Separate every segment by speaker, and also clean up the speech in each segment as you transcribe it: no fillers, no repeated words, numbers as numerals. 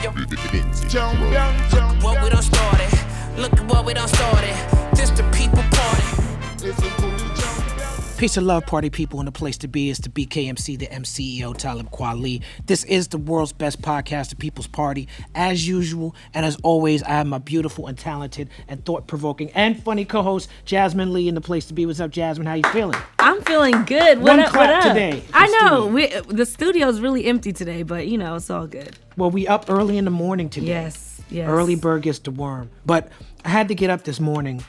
Speaker 1: your what we done started. Look at what we done started. This the people party. Peace and love, party people, and the place to be is the BKMC, the MCEO, Talib Kweli. This is the world's best podcast, The People's Party, as usual. And as always, I have my beautiful and talented and thought-provoking and funny co-host, Jasmin Leigh, in the place to be. What's up, Jasmin? How you feeling?
Speaker 2: I'm feeling good.
Speaker 1: What up today?
Speaker 2: I know. The studio's really empty today, but, you know, it's all good.
Speaker 1: Well, we up early in the morning today.
Speaker 2: Yes.
Speaker 1: Early bird gets the worm. But I had to get up this morning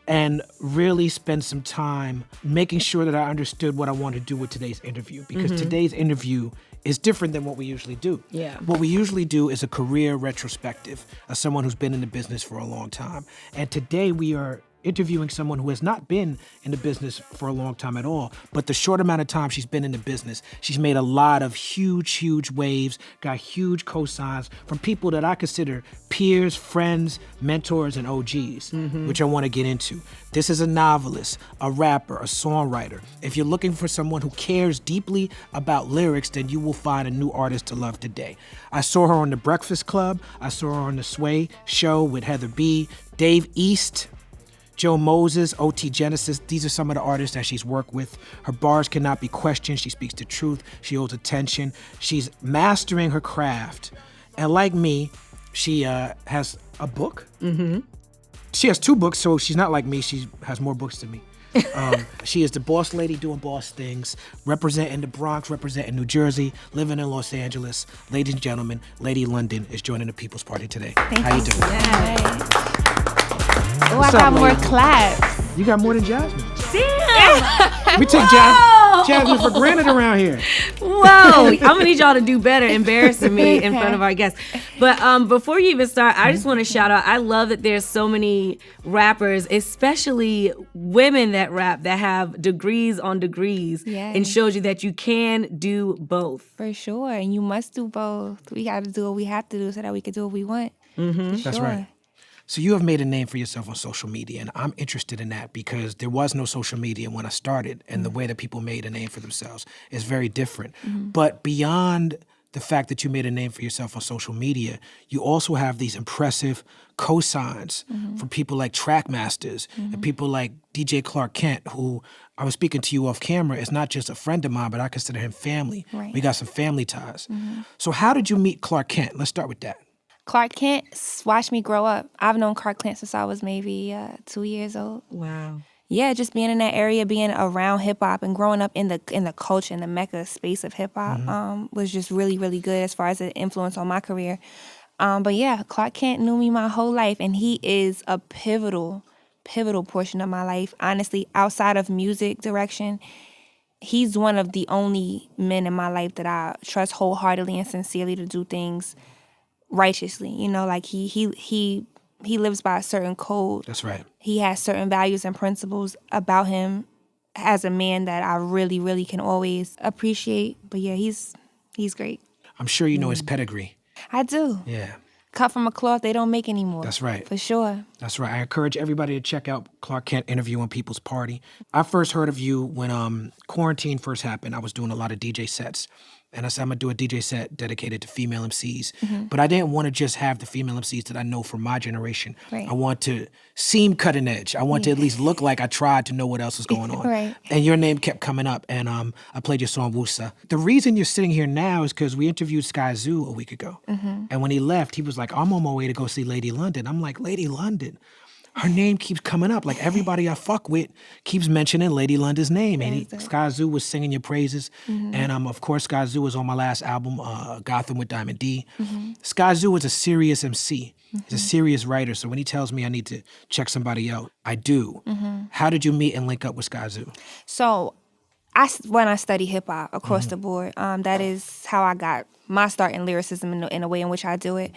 Speaker 1: and really spend some time making sure that I understood what I wanted to do with today's interview, because today's interview is different than what we usually do.
Speaker 2: Yeah.
Speaker 1: What we usually do is a career retrospective of someone who's been in the business for a long time. And today we are interviewing someone who has not been in the business for a long time at all, but the short amount of time she's been in the business, she's made a lot of huge waves, got huge cosigns from people that I consider peers, friends, mentors, and OGs, which I want to get into. This is a novelist, a rapper, a songwriter. If you're looking for someone who cares deeply about lyrics, then you will find a new artist to love today. I saw her on The Breakfast Club. I saw her on The Sway Show with Heather B, Dave East, Joe Moses, OT Genesis. These are some of the artists that she's worked with. Her bars cannot be questioned. She speaks the truth. She holds attention. She's mastering her craft. And like me, she has a book. She has 2 books, so she's not like me. She has more books than me. She is the boss lady doing boss things, representing the Bronx, representing New Jersey, living in Los Angeles. Ladies and gentlemen, Lady London is joining the People's Party today.
Speaker 3: Thank
Speaker 1: How you doing?
Speaker 3: Oh, I got more claps.
Speaker 1: You got more than Jasmin.
Speaker 2: Damn!
Speaker 1: We take Jasmin for granted around here.
Speaker 2: Whoa! I'm gonna need y'all to do better embarrassing me in front of our guests. But before you even start, I just want to shout out, I love that there's so many rappers, especially women that rap, that have degrees on degrees, and shows you that you can do both.
Speaker 3: For sure, and you must do both. We got to do what we have to do so that we can do what we want.
Speaker 1: That's right. So you have made a name for yourself on social media, and I'm interested in that because there was no social media when I started, and the way that people made a name for themselves is very different. But beyond the fact that you made a name for yourself on social media, you also have these impressive cosigns from people like Trackmasters and people like DJ Clark Kent, who I was speaking to you off camera, is not just a friend of mine, but I consider him family.
Speaker 3: Right.
Speaker 1: We got some family ties. So how did you meet Clark Kent? Let's start with that.
Speaker 3: Clark Kent watched me grow up. I've known Clark Kent since I was maybe 2 years old.
Speaker 2: Wow.
Speaker 3: Yeah, just being in that area, being around hip hop and growing up in the culture, in the mecca space of hip hop, was just really, really good as far as an influence on my career. But yeah, Clark Kent knew me my whole life, and he is a pivotal portion of my life. Honestly, outside of music direction, he's one of the only men in my life that I trust wholeheartedly and sincerely to do things righteously. You know, like he lives by a certain code.
Speaker 1: That's right.
Speaker 3: He has certain values and principles about him as a man that I really, really can always appreciate. But yeah, he's great.
Speaker 1: I'm sure you know his pedigree.
Speaker 3: I do.
Speaker 1: Yeah.
Speaker 3: Cut from a cloth they don't make anymore.
Speaker 1: That's right.
Speaker 3: For sure.
Speaker 1: That's right. I encourage everybody to check out Clark Kent interview on People's Party. I first heard of you when quarantine first happened. I was doing a lot of DJ sets. And I said, I'm going to do a DJ set dedicated to female MCs. But I didn't want to just have the female MCs that I know from my generation.
Speaker 3: Right.
Speaker 1: I want to seem cutting edge. I want to at least look like I tried to know what else was going on.
Speaker 3: Right.
Speaker 1: And your name kept coming up, and I played your song, Wusa. The reason you're sitting here now is because we interviewed Skyzoo a week ago. And when he left, he was like, I'm on my way to go see Lady London. I'm like, Lady London? Her name keeps coming up. Like, everybody I fuck with keeps mentioning Lady London's name. And Skyzoo was singing your praises. And of course, Skyzoo was on my last album, Gotham with Diamond D. Skyzoo is a serious MC. He's a serious writer. So when he tells me I need to check somebody out, I do. How did you meet and link up with Skyzoo?
Speaker 3: So when I study hip hop across the board, that is how I got my start in lyricism in the way in which I do it.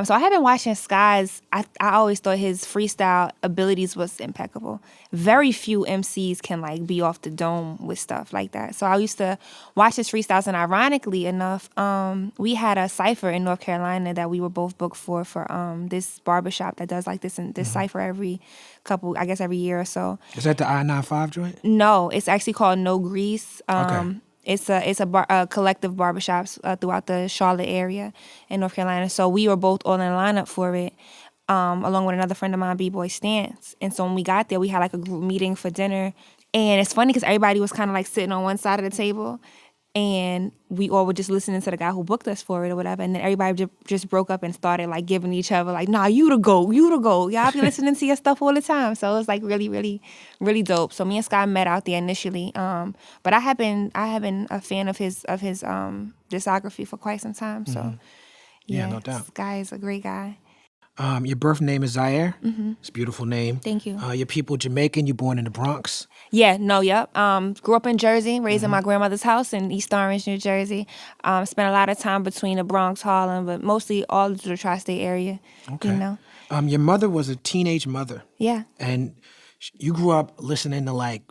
Speaker 3: So I have been watching Skyz. I always thought his freestyle abilities was impeccable. Very few MCs can like be off the dome with stuff like that. So I used to watch his freestyles, and ironically enough, we had a cypher in North Carolina that we were both booked for this barbershop that does like this cypher every year or so.
Speaker 1: Is that the I-95 joint?
Speaker 3: No, it's actually called No Grease.
Speaker 1: Okay.
Speaker 3: It's a collective barbershops throughout the Charlotte area in North Carolina. So we were both all in lineup for it, along with another friend of mine, B-Boy Stance. And so when we got there, we had like a group meeting for dinner. And it's funny because everybody was kind of like sitting on one side of the table. And we all were just listening to the guy who booked us for it or whatever. And then everybody just broke up and started like giving each other like, nah, you to go. Y'all be listening to your stuff all the time. So it was like really, really, really dope. So me and Sky met out there initially. But I have been a fan of his discography for quite some time. So
Speaker 1: yeah, no doubt.
Speaker 3: Sky is a great guy.
Speaker 1: Your birth name is Zaire. It's a beautiful name.
Speaker 3: Thank you.
Speaker 1: Your people Jamaican. You born in the Bronx.
Speaker 3: Yeah, no, yep. Grew up in Jersey, raised in my grandmother's house in East Orange, New Jersey. Spent a lot of time between the Bronx, Harlem, but mostly all of the tri-state area.
Speaker 1: Okay.
Speaker 3: You know?
Speaker 1: Your mother was a teenage mother.
Speaker 3: Yeah.
Speaker 1: And you grew up listening to like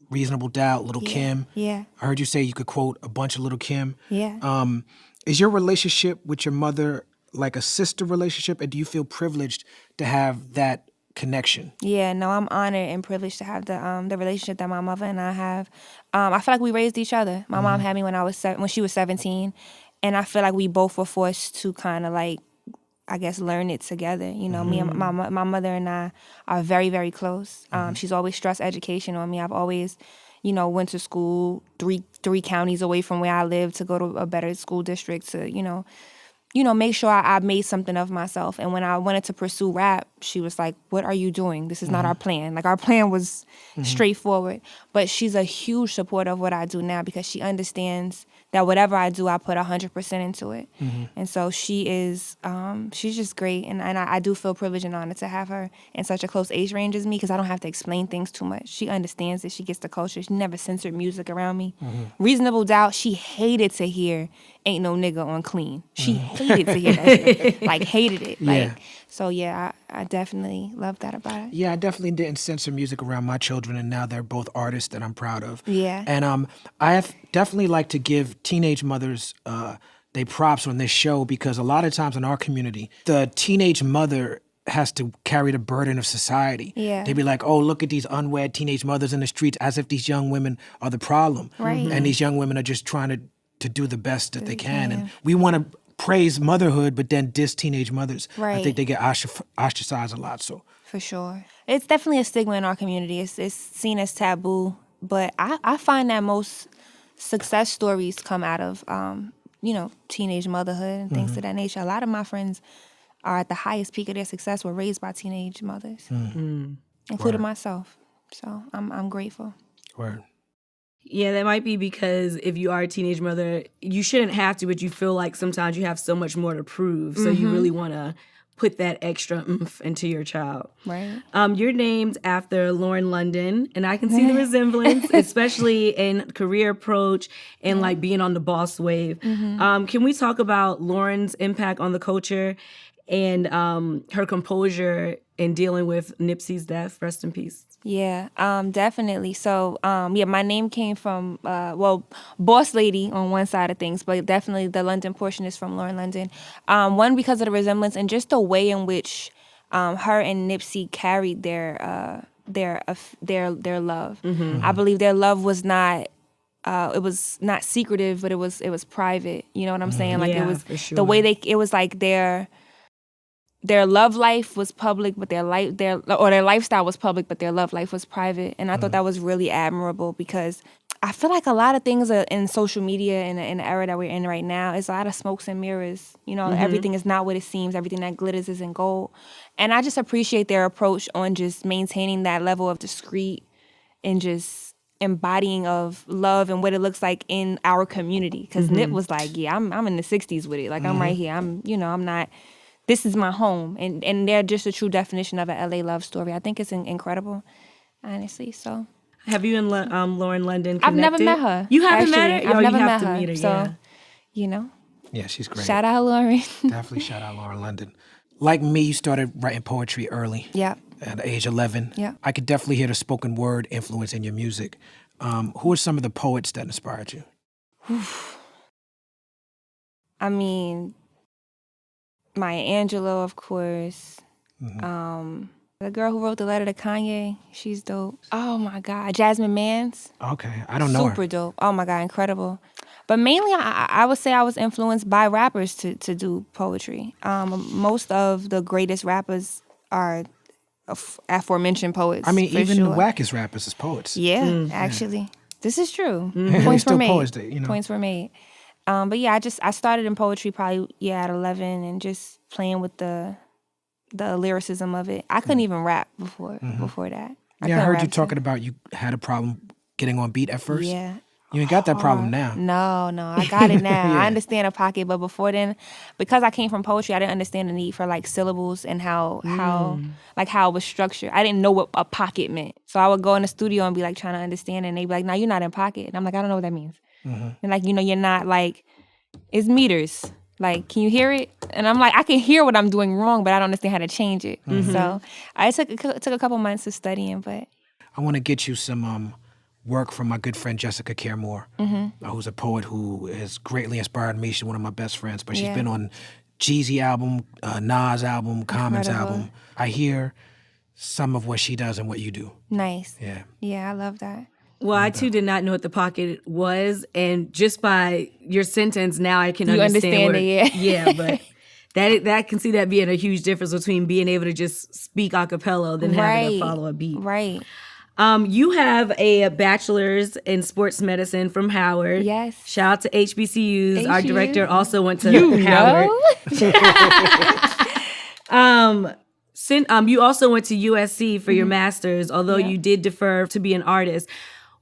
Speaker 1: Reasonable Doubt, Little Kim.
Speaker 3: Yeah.
Speaker 1: I heard you say you could quote a bunch of Little Kim.
Speaker 3: Yeah.
Speaker 1: Is your relationship with your mother like a sister relationship, and do you feel privileged to have that connection?
Speaker 3: Yeah, no, I'm honored and privileged to have the relationship that my mother and I have. I feel like we raised each other. My mom had me when she was 17, and I feel like we both were forced to kind of like, I guess, learn it together. You know, me and my mother and I are very, very close. She's always stressed education on me. I've always, went to school three counties away from where I live to go to a better school district to, make sure I made something of myself. And when I wanted to pursue rap, she was like, what are you doing? This is not our plan. Like, our plan was straightforward. But she's a huge supporter of what I do now because she understands that whatever I do, I put 100% into it. And so she is, she's just great. And I do feel privileged and honored to have her in such a close age range as me because I don't have to explain things too much. She understands it. She gets the culture. She never censored music around me. Reasonable Doubt, she hated to hear Ain't No Nigga on Clean. She hated to hear that shit. Like, hated it. Like, so yeah, I definitely love that about it.
Speaker 1: Yeah, I definitely didn't censor music around my children, and now they're both artists that I'm proud of.
Speaker 3: Yeah.
Speaker 1: And I have definitely like to give teenage mothers they props on this show because a lot of times in our community, the teenage mother has to carry the burden of society.
Speaker 3: Yeah.
Speaker 1: They'd be like, oh, look at these unwed teenage mothers in the streets as if these young women are the problem.
Speaker 3: Right.
Speaker 1: And these young women are just trying to do the best that they can. And we want to praise motherhood, but then diss teenage mothers.
Speaker 3: Right.
Speaker 1: I think they get ostracized a lot. So
Speaker 3: For sure. It's definitely a stigma in our community. It's seen as taboo. But I find that most success stories come out of, teenage motherhood and things of that nature. A lot of my friends are at the highest peak of their success were raised by teenage mothers, including myself. So I'm grateful.
Speaker 1: Word.
Speaker 2: Yeah, that might be because if you are a teenage mother, you shouldn't have to, but you feel like sometimes you have so much more to prove. So you really want to put that extra oomph into your child.
Speaker 3: Right.
Speaker 2: You're named after Lauren London, and I can see the resemblance, especially in career approach and like being on the boss wave. Can we talk about Lauren's impact on the culture and her composure in dealing with Nipsey's death? Rest in peace.
Speaker 3: Yeah, definitely. So, my name came from, Boss Lady on one side of things, but definitely the London portion is from Lauren London. One, because of the resemblance and just the way in which her and Nipsey carried their love. I believe their love was not, it was not secretive, but it was private. You know what I'm saying? Like, it was the way it was like their love life was public, but their lifestyle was public, but their love life was private. And I thought that was really admirable because I feel like a lot of things are in social media in the era that we're in right now, it's a lot of smokes and mirrors. Everything is not what it seems. Everything that glitters isn't gold. And I just appreciate their approach on just maintaining that level of discreet and just embodying of love and what it looks like in our community. Because Nip was like, yeah, I'm in the 60s with it. Like, I'm right here. I'm not... This is my home, and they're just a true definition of an LA love story. I think it's incredible, honestly. So,
Speaker 2: have you and Lauren London connected?
Speaker 3: I've never met her.
Speaker 2: You haven't met her?
Speaker 3: I've never
Speaker 2: you
Speaker 3: met
Speaker 2: have to
Speaker 3: her.
Speaker 2: meet her.
Speaker 3: So,
Speaker 1: yeah, she's great.
Speaker 3: Shout out Lauren.
Speaker 1: Definitely shout out Lauren London. Like me, you started writing poetry early.
Speaker 3: Yeah.
Speaker 1: At age 11.
Speaker 3: Yeah.
Speaker 1: I could definitely hear the spoken word influence in your music. Who are some of the poets that inspired you?
Speaker 3: I mean, Maya Angelou, of course. The girl who wrote the letter to Kanye, she's dope. Oh my God, Jasmine Mans.
Speaker 1: Okay, I don't know her.
Speaker 3: Super dope. Oh my God, incredible. But mainly, I would say I was influenced by rappers to do poetry. Most of the greatest rappers are aforementioned poets.
Speaker 1: I mean,
Speaker 3: for
Speaker 1: even
Speaker 3: sure.
Speaker 1: the wackest rappers is poets.
Speaker 3: Yeah, actually. This is true.
Speaker 1: We're
Speaker 3: Points
Speaker 1: still
Speaker 3: were made.
Speaker 1: poets,
Speaker 3: Points were made. But yeah, I started in poetry probably at 11 and just playing with the lyricism of it. I couldn't even rap before that.
Speaker 1: I
Speaker 3: couldn't
Speaker 1: heard
Speaker 3: rap
Speaker 1: you
Speaker 3: too.
Speaker 1: talking about you had a problem getting on beat at first.
Speaker 3: Yeah.
Speaker 1: You ain't got that problem now.
Speaker 3: No, I got it now.
Speaker 1: Yeah.
Speaker 3: I understand a pocket, but before then, because I came from poetry, I didn't understand the need for like syllables and how it was structured. I didn't know what a pocket meant. So I would go in the studio and be like trying to understand it, and they'd be like, "No, you're not in pocket." And I'm like, "I don't know what that means." And like, you're not like, it's meters. Like, can you hear it? And I'm like, I can hear what I'm doing wrong, but I don't understand how to change it. So I took a couple months of studying, but
Speaker 1: I want to get you some work from my good friend Jessica Caremore, who's a poet who has greatly inspired me. She's one of my best friends, but she's been on Jeezy album, Nas album, Common's
Speaker 3: Incredible.
Speaker 1: album. I hear some of what she does and what you do.
Speaker 3: nice.
Speaker 1: Yeah.
Speaker 3: Yeah, I love that.
Speaker 2: Well, I too did not know what the pocket was, and just by your sentence now I can
Speaker 3: You
Speaker 2: understand
Speaker 3: understand it, yeah.
Speaker 2: yeah, but that can see that being a huge difference between being able to just speak a cappella than having to follow a beat.
Speaker 3: Right.
Speaker 2: You have a bachelor's in sports medicine from Howard.
Speaker 3: Yes.
Speaker 2: Shout out to HBCUs. Our
Speaker 3: HBCUs.
Speaker 2: director also went to Howard. You also went to USC for your master's, although you did defer to be an artist.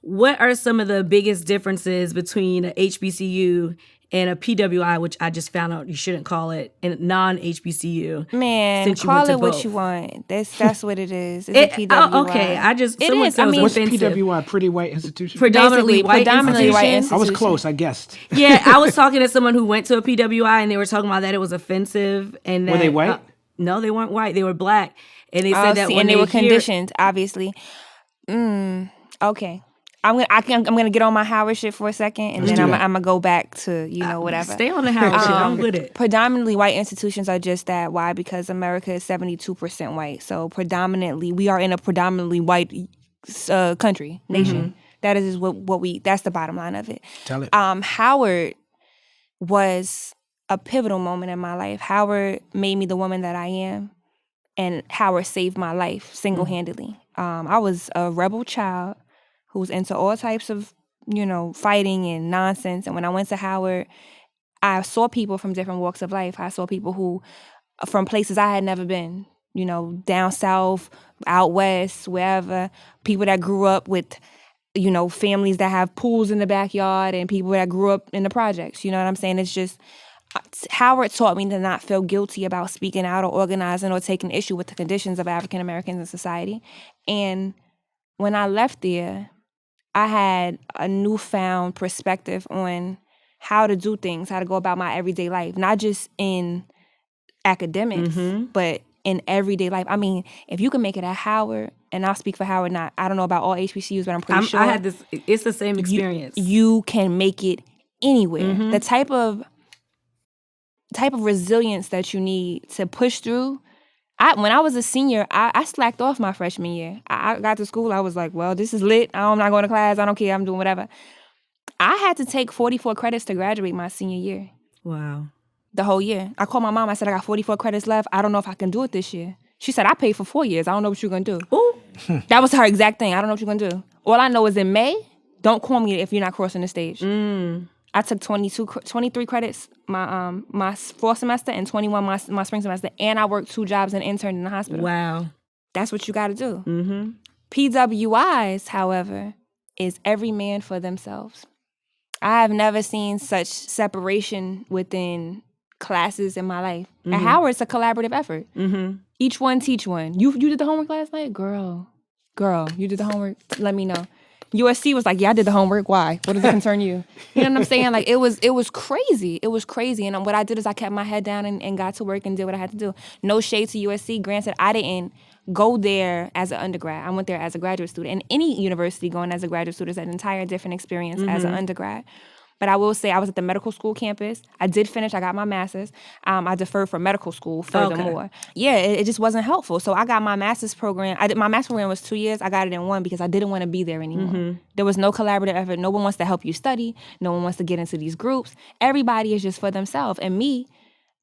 Speaker 2: What are some of the biggest differences between a HBCU and a PWI, which I just found out you shouldn't call it, and non-HBCU?
Speaker 3: Man,
Speaker 2: since you
Speaker 3: call
Speaker 2: went to
Speaker 3: it what
Speaker 2: both?
Speaker 3: you want. That's what it is. It's a PWI.
Speaker 2: Oh, okay, I just
Speaker 3: It
Speaker 2: someone
Speaker 3: is.
Speaker 2: said
Speaker 3: I
Speaker 2: it
Speaker 3: mean-
Speaker 2: was
Speaker 1: What's
Speaker 2: offensive.
Speaker 1: PWI? Pretty White Institution?
Speaker 2: Predominantly
Speaker 3: Basically,
Speaker 2: white
Speaker 3: predominantly white
Speaker 2: institution?
Speaker 1: I was
Speaker 3: institution.
Speaker 1: close, I guessed.
Speaker 2: Yeah, I was talking to someone who went to a PWI, and they were talking about that it was offensive. And that,
Speaker 1: Were they white?
Speaker 2: No, they weren't white. They were black, and they said that when
Speaker 3: and they were
Speaker 2: hear-
Speaker 3: conditioned, obviously. Okay. I'm gonna get on my Howard shit for a second, and then I'm gonna go back to whatever.
Speaker 2: Stay on the Howard shit. I'm with it.
Speaker 3: Predominantly white institutions are just that. Why? Because America is 72% white. So predominantly, we are in a predominantly white country, nation. That is what we. That's the bottom line of it.
Speaker 1: Tell it.
Speaker 3: Howard was a pivotal moment in my life. Howard made me the woman that I am, and Howard saved my life single-handedly. I was a rebel child who was into all types of, fighting and nonsense. And when I went to Howard, I saw people from different walks of life. I saw people who, from places I had never been, down south, out west, wherever. People that grew up with, families that have pools in the backyard, and people that grew up in the projects. You know what I'm saying? It's just, Howard taught me to not feel guilty about speaking out or organizing or taking issue with the conditions of African Americans in society. And when I left there, I had a newfound perspective on how to do things, how to go about my everyday life, not just in academics, but in everyday life. I mean, if you can make it at Howard, and I'll speak for Howard, I don't know about all HBCUs, but I'm pretty sure.
Speaker 2: I had this. It's the same experience.
Speaker 3: You can make it anywhere. The type of resilience that you need to push through. When I was a senior, I slacked off my freshman year. I got to school, I was like, well, this is lit. I'm not going to class. I don't care. I'm doing whatever. I had to take 44 credits to graduate my senior year.
Speaker 2: Wow.
Speaker 3: The whole year. I called my mom. I said, I got 44 credits left. I don't know if I can do it this year. She said, I paid for 4 years. I don't know what you're going to do.
Speaker 2: Ooh.
Speaker 3: That was her exact thing. I don't know what you're going to do. All I know is in May, don't call me if you're not crossing the stage. I took 23 credits my fall semester and 21 my spring semester, and I worked 2 jobs and interned in the hospital.
Speaker 2: Wow.
Speaker 3: That's what you got to do. PWIs, however, is every man for themselves. I have never seen such separation within classes in my life. At Howard, it's a collaborative effort. Each one teach one. You did the homework last night? Girl, you did the homework? Let me know. USC was like, yeah, I did the homework. Why? What does it concern you? You know what I'm saying? Like, it was crazy. It was crazy. And what I did is I kept my head down and got to work and did what I had to do. No shade to USC. Granted, I didn't go there as an undergrad. I went there as a graduate student. And any university going as a graduate student is an entire different experience as an undergrad. But I will say I was at the medical school campus. I did finish. I got my master's. I deferred for medical school furthermore. Yeah, it just wasn't helpful. So I got my master's program. My master's program was 2 years. I got it in 1 because I didn't want to be there anymore. There was no collaborative effort. No one wants to help you study. No one wants to get into these groups. Everybody is just for themselves. And me,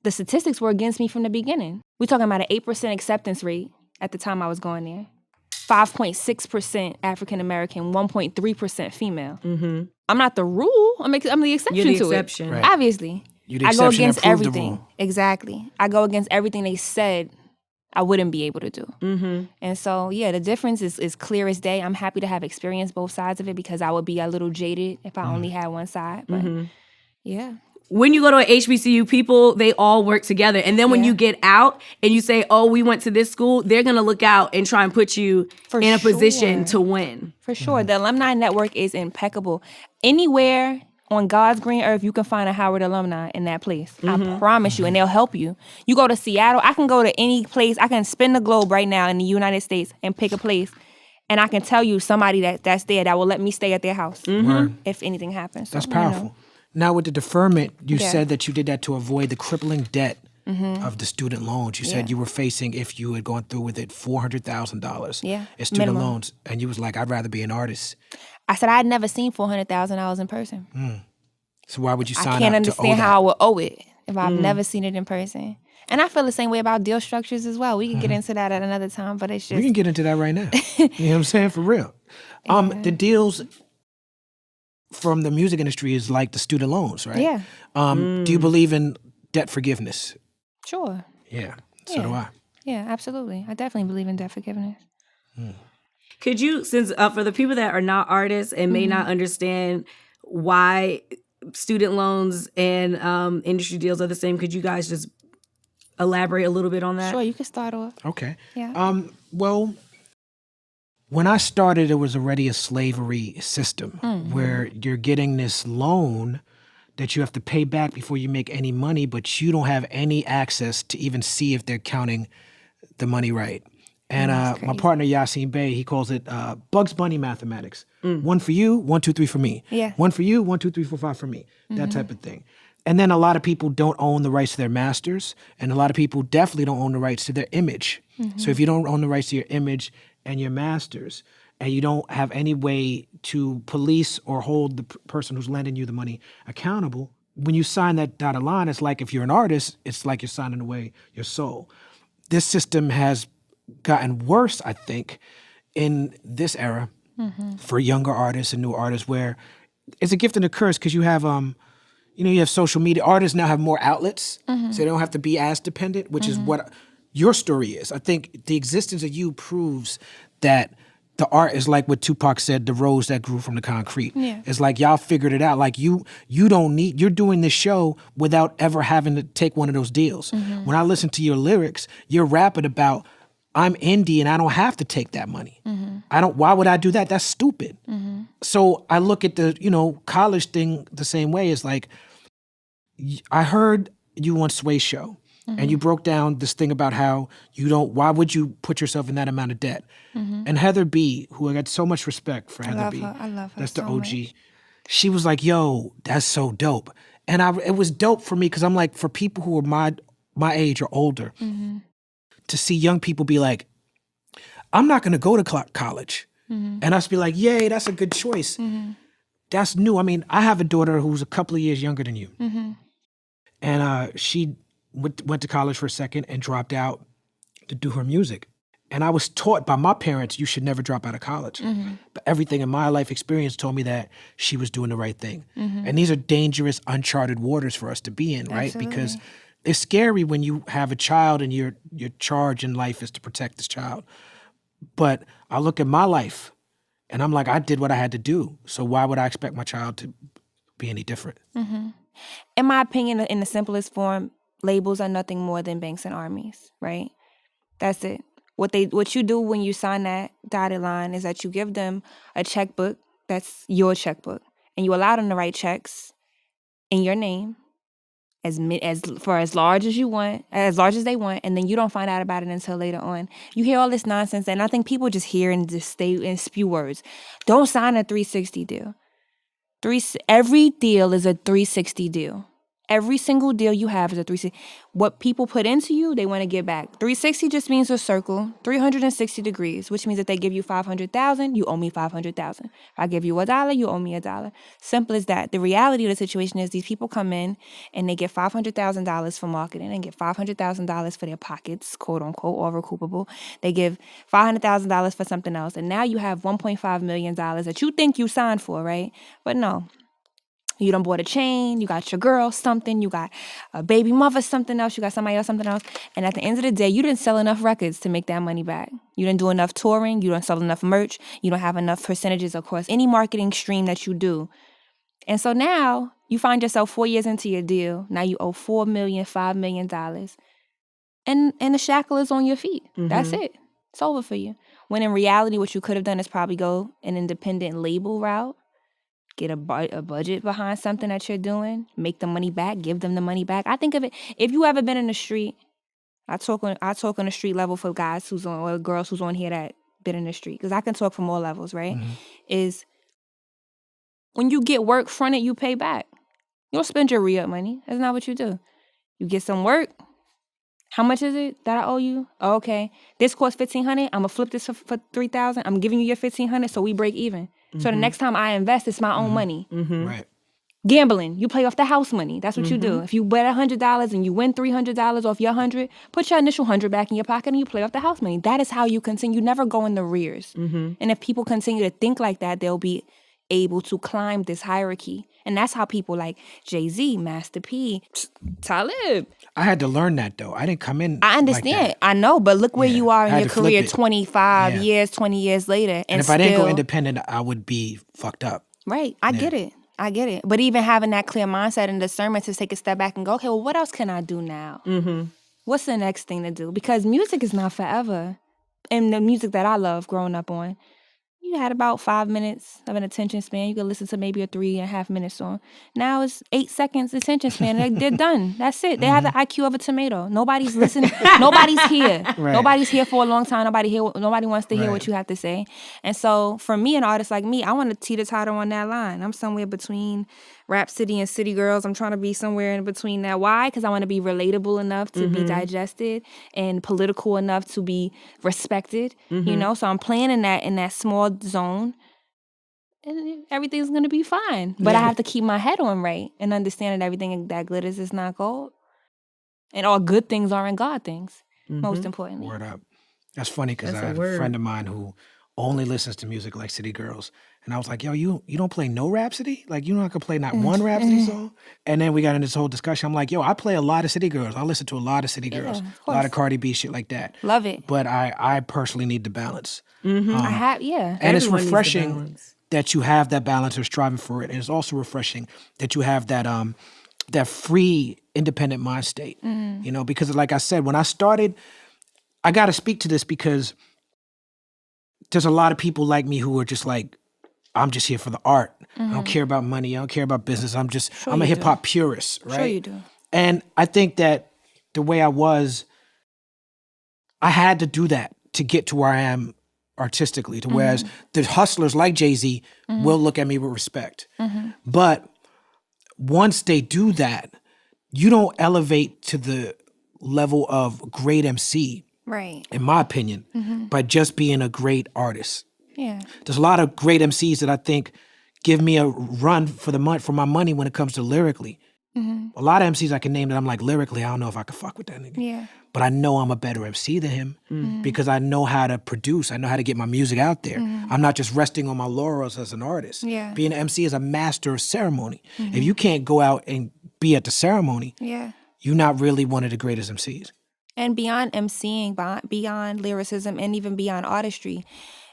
Speaker 3: the statistics were against me from the beginning. We're talking about an 8% acceptance rate at the time I was going there. 5.6% African-American, 1.3% female. I'm not the rule. I'm the exception
Speaker 2: You're the
Speaker 3: to
Speaker 2: exception.
Speaker 3: it.
Speaker 1: Right.
Speaker 3: Obviously.
Speaker 1: You the
Speaker 3: I go
Speaker 1: exception
Speaker 3: against
Speaker 1: that proved the
Speaker 3: everything.
Speaker 1: rule.
Speaker 3: Exactly. I go against everything they said I wouldn't be able to do. And so, yeah, the difference is clear as day. I'm happy to have experienced both sides of it because I would be a little jaded if I only had one side. But, yeah.
Speaker 2: When you go to an HBCU, people, they all work together. And then when you get out and you say, oh, we went to this school, they're going to look out and try and put you in a position to win.
Speaker 3: For sure. The alumni network is impeccable. Anywhere on God's green earth, you can find a Howard alumni in that place. I promise you. And they'll help you. You go to Seattle, I can go to any place. I can spin the globe right now in the United States and pick a place. And I can tell you somebody that's there that will let me stay at their house if anything happens. So,
Speaker 1: That's powerful. Now, with the deferment, you
Speaker 3: Yeah.
Speaker 1: said that you did that to avoid the crippling debt of the student loans. You said you were facing, if you had gone through with it, $400,000
Speaker 3: Yeah,
Speaker 1: in student
Speaker 3: minimum.
Speaker 1: loans. And you was like, I'd rather be an artist.
Speaker 3: I said I'd never seen $400,000 in person.
Speaker 1: So why would you sign
Speaker 3: I
Speaker 1: up
Speaker 3: can't
Speaker 1: to owe
Speaker 3: understand
Speaker 1: that?
Speaker 3: how I would owe it if I've never seen it in person. And I feel the same way about deal structures as well. We can get into that at another time, but it's
Speaker 1: We
Speaker 3: just
Speaker 1: can get into that right now. You know what I'm saying? For real. The deals from the music industry is like the student loans, right?
Speaker 3: Yeah.
Speaker 1: Do you believe in debt forgiveness?
Speaker 3: Sure.
Speaker 1: Yeah. So do I.
Speaker 3: Yeah, absolutely. I definitely believe in debt forgiveness.
Speaker 2: Could you, since for the people that are not artists and may not understand why student loans and industry deals are the same, could you guys just elaborate a little bit on that?
Speaker 3: Sure, you can start off.
Speaker 1: Okay.
Speaker 3: Yeah.
Speaker 1: Well, when I started, it was already a slavery system where you're getting this loan that you have to pay back before you make any money, but you don't have any access to even see if they're counting the money right. And my partner, Yasin Bey, he calls it Bugs Bunny mathematics. 1 for you, 1, 2, 3 for me.
Speaker 3: Yeah.
Speaker 1: 1 for you, 1, 2, 3, 4, 5 for me. That type of thing. And then a lot of people don't own the rights to their masters, and a lot of people definitely don't own the rights to their image. So if you don't own the rights to your image and your masters, and you don't have any way to police or hold the person who's lending you the money accountable, when you sign that dotted line, it's like if you're an artist, it's like you're signing away your soul. This system has gotten worse, I think, in this era for younger artists and new artists, where it's a gift and a curse because you have you have social media. Artists now have more outlets, so they don't have to be as dependent, which is what your story is. I think the existence of you proves that the art is like what Tupac said, the rose that grew from the concrete.
Speaker 3: Yeah.
Speaker 1: It's like y'all figured it out. Like you don't need, you're doing this show without ever having to take one of those deals. When I listen to your lyrics, you're rapping about, I'm indie and I don't have to take that money. Why would I do that? That's stupid. So I look at the, college thing the same way. It's like, I heard you on Sway's show and you broke down this thing about how why would you put yourself in that amount of debt? And Heather B, who I got so much respect for, Heather B.
Speaker 3: I love her
Speaker 1: That's the
Speaker 3: so
Speaker 1: OG.
Speaker 3: much.
Speaker 1: She was like, yo, that's so dope. And it was dope for me because I'm like, for people who are my age or older, to see young people be like, I'm not going to go to college. And us be like, yay, that's a good choice. That's new. I mean, I have a daughter who's a couple of years younger than you. And she went to college for a second and dropped out to do her music. And I was taught by my parents, you should never drop out of college. But everything in my life experience told me that she was doing the right thing. And these are dangerous, uncharted waters for us to be in, right?
Speaker 3: Absolutely.
Speaker 1: Because it's scary when you have a child and your charge in life is to protect this child. But I look at my life and I'm like, I did what I had to do. So why would I expect my child to be any different?
Speaker 3: In my opinion, in the simplest form, labels are nothing more than banks and armies, right? That's it. What you do when you sign that dotted line is that you give them a checkbook that's your checkbook, and you allow them to write checks in your name for as large as you want, as large as they want, and then you don't find out about it until later on. You hear all this nonsense, and I think people just hear and just stay and spew words. Don't sign a 360 deal. Every deal is a 360 deal. Every single deal you have is a 360. What people put into you, they want to get back. 360 just means a circle, 360 degrees, which means that they give you $500,000, you owe me $500,000. If I give you $1, you owe me $1. Simple as that. The reality of the situation is these people come in and they get $500,000 for marketing and get $500,000 for their pockets, quote unquote, or recoupable. They give $500,000 for something else, and now you have $1.5 million that you think you signed for, right? But no. You done bought a chain, you got your girl something, you got a baby mother something else, you got somebody else something else. And at the end of the day, you didn't sell enough records to make that money back. You didn't do enough touring, you don't sell enough merch, you don't have enough percentages across any marketing stream that you do. And so now you find yourself 4 years into your deal. Now you owe $4 million, $5 million. And the shackle is on your feet. Mm-hmm. That's it. It's over for you. When in reality, what you could have done is probably go an independent label route. Get a budget behind something that you're doing, make the money back, give them the money back. I think of it, if you ever been in the street, I talk on the street level for guys who's on, or girls who's on here that been in the street, because I can talk from all levels, right? Mm-hmm. Is when you get work fronted, you pay back. You don't spend your re-up money. That's not what you do. You get some work. How much is it that I owe you? Oh, okay. This costs $1,500. I'm going to flip this for $3,000. I'm giving you your $1,500, so we break even. Mm-hmm. So the next time I invest, it's my own money.
Speaker 1: Mm-hmm. Right.
Speaker 3: Gambling, you play off the house money. That's what you do. If you bet $100 and you win $300 off your $100, put your initial $100 back in your pocket and you play off the house money. That is how you continue. You never go in the rears. Mm-hmm. And if people continue to think like that, they'll be able to climb this hierarchy. And that's how people like Jay-Z, Master P, Talib.
Speaker 1: I had to learn that, though. I didn't come in
Speaker 3: I understand.
Speaker 1: Like
Speaker 3: I know, but look where you are in your career 25 years, 20 years later.
Speaker 1: And if I didn't go independent, I would be fucked up.
Speaker 3: Right. I get it. But even having that clear mindset and discernment to take a step back and go, okay, well, what else can I do now? Mm-hmm. What's the next thing to do? Because music is not forever. And the music that I love growing up on, you had about 5 minutes of an attention span. You could listen to maybe a 3.5 minute song. Now it's 8 seconds attention span. They're done. That's it. They have the IQ of a tomato. Nobody's listening. Nobody's here. Right. Nobody's here for a long time. Nobody wants to hear what you have to say. And so for me, an artist like me, I want to teeter-totter on that line. I'm somewhere between Rhapsody and City Girls. I'm trying to be somewhere in between that. Why? Because I want to be relatable enough to be digested and political enough to be respected. You know, so I'm playing in that small zone, and everything's gonna be fine. But I have to keep my head on right and understand that everything that glitters is not gold, and all good things aren't God things. Most importantly,
Speaker 1: word up. That's funny because I have a friend of mine who only listens to music like City Girls. And I was like, yo, you don't play no Rhapsody? Like, you not gonna play not one Rhapsody song? And then we got in this whole discussion. I'm like, yo, I play a lot of City Girls. I listen to a lot of City Girls. A lot of Cardi B, shit like that.
Speaker 3: Love it.
Speaker 1: But I personally need the balance.
Speaker 3: I have,
Speaker 1: And it's refreshing that you have that balance or striving for it. And it's also refreshing that you have that free, independent mind state. You know, because like I said, when I started, I got to speak to this because there's a lot of people like me who are just like, I'm just here for the art. I don't care about money. I don't care about business. I'm a hip hop purist, right?
Speaker 3: Sure you do.
Speaker 1: And I think that the way I was, I had to do that to get to where I am artistically, to whereas the hustlers like Jay-Z will look at me with respect. But once they do that, you don't elevate to the level of great MC,
Speaker 3: right?
Speaker 1: In my opinion, by just being a great artist.
Speaker 3: Yeah.
Speaker 1: There's a lot of great MCs that I think give me a run for my money when it comes to lyrically. A lot of MCs I can name that I'm like, lyrically, I don't know if I can fuck with that nigga.
Speaker 3: Yeah.
Speaker 1: But I know I'm a better MC than him because I know how to produce. I know how to get my music out there. I'm not just resting on my laurels as an artist.
Speaker 3: Yeah.
Speaker 1: Being an MC is a master of ceremony. If you can't go out and be at the ceremony, you're not really one of the greatest MCs.
Speaker 3: And beyond MCing, beyond lyricism, and even beyond artistry,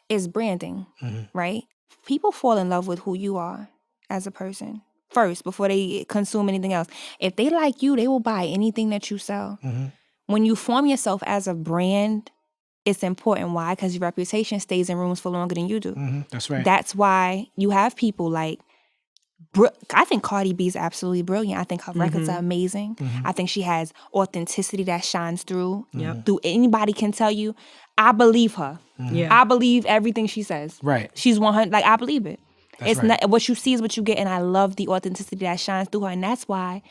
Speaker 3: is branding, right? People fall in love with who you are as a person first before they consume anything else. If they like you, they will buy anything that you sell. When you form yourself as a brand, it's important. Why? Because your reputation stays in rooms for longer than you do.
Speaker 1: That's right.
Speaker 3: That's why you have people like, I think Cardi B is absolutely brilliant. I think her records are amazing. I think she has authenticity that shines through. Anybody can tell you, I believe her. I believe everything she says.
Speaker 1: Right.
Speaker 3: She's 100. Like, I believe it. It's not what you see is what you get, and I love the authenticity that shines through her, and that's why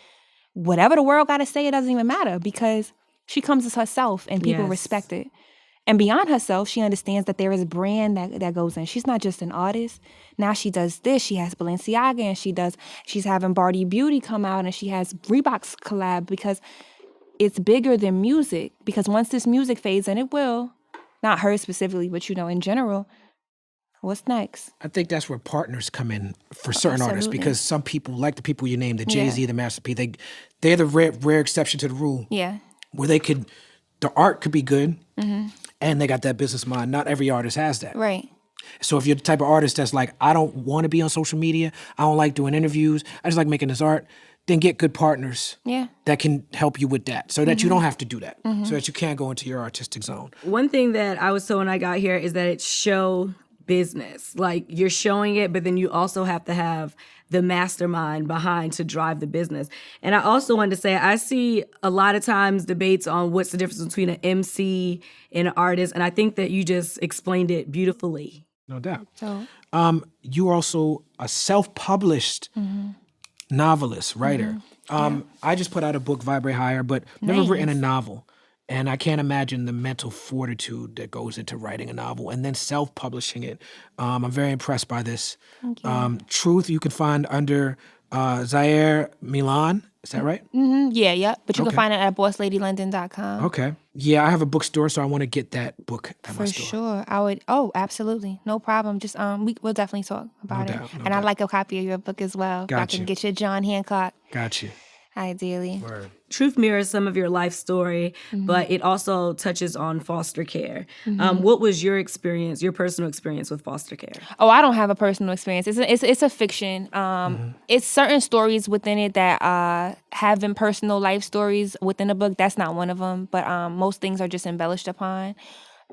Speaker 3: whatever the world got to say, it doesn't even matter because she comes as herself, and people respect it. And beyond herself, she understands that there is a brand that goes in. She's not just an artist. Now she does this. She has Balenciaga, and she's having Barty Beauty come out, and she has Reebok's collab because it's bigger than music. Because once this music fades, and it will, not her specifically, but in general, what's next?
Speaker 1: I think that's where partners come in for certain artists, because some people, like the people you named, the Jay-Z, the Master P, they're the rare exception to the rule.
Speaker 3: Yeah.
Speaker 1: Where the art could be good, and they got that business mind. Not every artist has that.
Speaker 3: Right.
Speaker 1: So if you're the type of artist that's like, I don't want to be on social media, I don't like doing interviews, I just like making this art, then get good partners that can help you with that, so that you don't have to do that, so that you can go into your artistic zone.
Speaker 2: One thing that I was told when I got here is that it's show business. Like, you're showing it, but then you also have to have the mastermind behind to drive the business. And I also wanted to say, I see a lot of times debates on what's the difference between an MC and an artist, and I think that you just explained it beautifully.
Speaker 1: No doubt.
Speaker 3: So,
Speaker 1: you're also a self-published novelist, writer. I just put out a book, Vibrate Higher, but never written a novel. And I can't imagine the mental fortitude that goes into writing a novel and then self-publishing it. I'm very impressed by this.
Speaker 3: Thank you.
Speaker 1: Truth you can find under Zaire Milan. Is that right?
Speaker 3: Mm-hmm. Yeah. But you can find it at bossladylondon.com.
Speaker 1: Okay. Yeah, I have a bookstore, so I want to get that book at my store.
Speaker 3: For sure. I would. Oh, absolutely. No problem. Just we'll definitely talk about it. And I'd like a copy of your book as well. If I can get your John Hancock.
Speaker 1: Got you.
Speaker 3: Ideally.
Speaker 1: Word.
Speaker 2: Truth mirrors some of your life story, but it also touches on foster care. What was your experience, your personal experience with foster care?
Speaker 3: Oh, I don't have a personal experience. It's a fiction. It's certain stories within it that have been personal life stories within the book. That's not one of them, but most things are just embellished upon.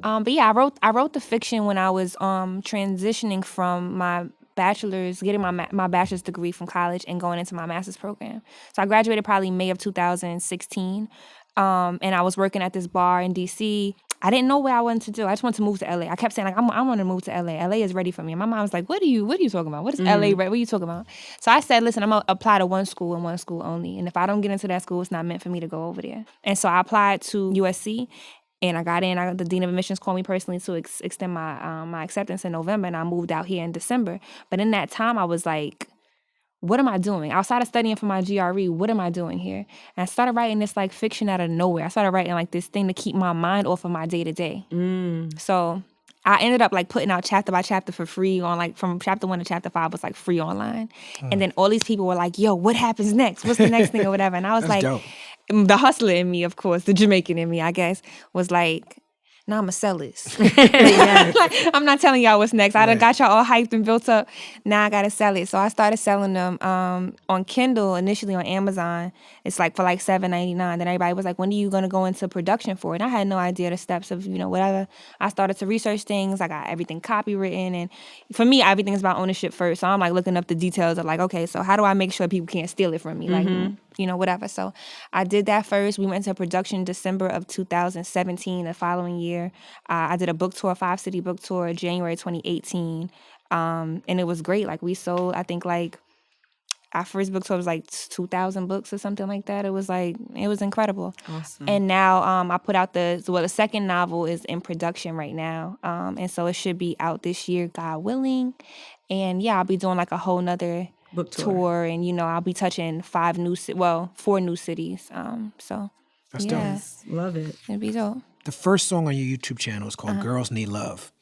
Speaker 3: But yeah, I wrote the fiction when I was transitioning from my bachelor's, getting my bachelor's degree from college and going into my master's program. So I graduated probably May of 2016, and I was working at this bar in DC. I didn't know what I wanted to do. I just wanted to move to LA. I kept saying, like, I want to move to LA. LA is ready for me. And my mom was like, what are you talking about? What is LA ready? What are you talking about? So I said, listen, I'm going to apply to one school and one school only. And if I don't get into that school, it's not meant for me to go over there. And so I applied to USC. And I got in. The dean of admissions called me personally to extend my acceptance in November, and I moved out here in December. But in that time, I was like, what am I doing? Outside of studying for my GRE, what am I doing here? And I started writing this like fiction out of nowhere. I started writing like this thing to keep my mind off of my day-to-day. So I ended up like putting out chapter by chapter for free on like from chapter 1 to chapter 5 was like free online. And then all these people were like, yo, what happens next? What's the next thing or whatever? And I was like,
Speaker 1: dope.
Speaker 3: The hustler in me, of course, the Jamaican in me, I guess, was like, nah, I'm going to sell this. Like, I'm not telling y'all what's next. I done got y'all all hyped and built up. Now I got to sell it. So I started selling them on Kindle, initially on Amazon. It's like for like $7.99. Then everybody was like, when are you going to go into production for it? And I had no idea the steps of, whatever. I started to research things. I got everything copywritten. And for me, everything is about ownership first. So I'm like looking up the details of like, okay, so how do I make sure people can't steal it from me? Like, whatever. So I did that first. We went into production December of 2017, the following year. I did a book tour, 5-city book tour, January 2018. And it was great. Like, we sold, I think, like, our first book tour was like 2,000 books or something like that. It was incredible.
Speaker 2: Awesome.
Speaker 3: And now I put out the second novel is in production right now. And so it should be out this year, God willing. And yeah, I'll be doing like a whole nother
Speaker 2: book tour.
Speaker 3: And I'll be touching 4 new cities. So
Speaker 1: That's
Speaker 3: yeah,
Speaker 1: dope.
Speaker 2: Love it.
Speaker 3: it'd be dope.
Speaker 1: The first song on your YouTube channel is called Girls Need Love.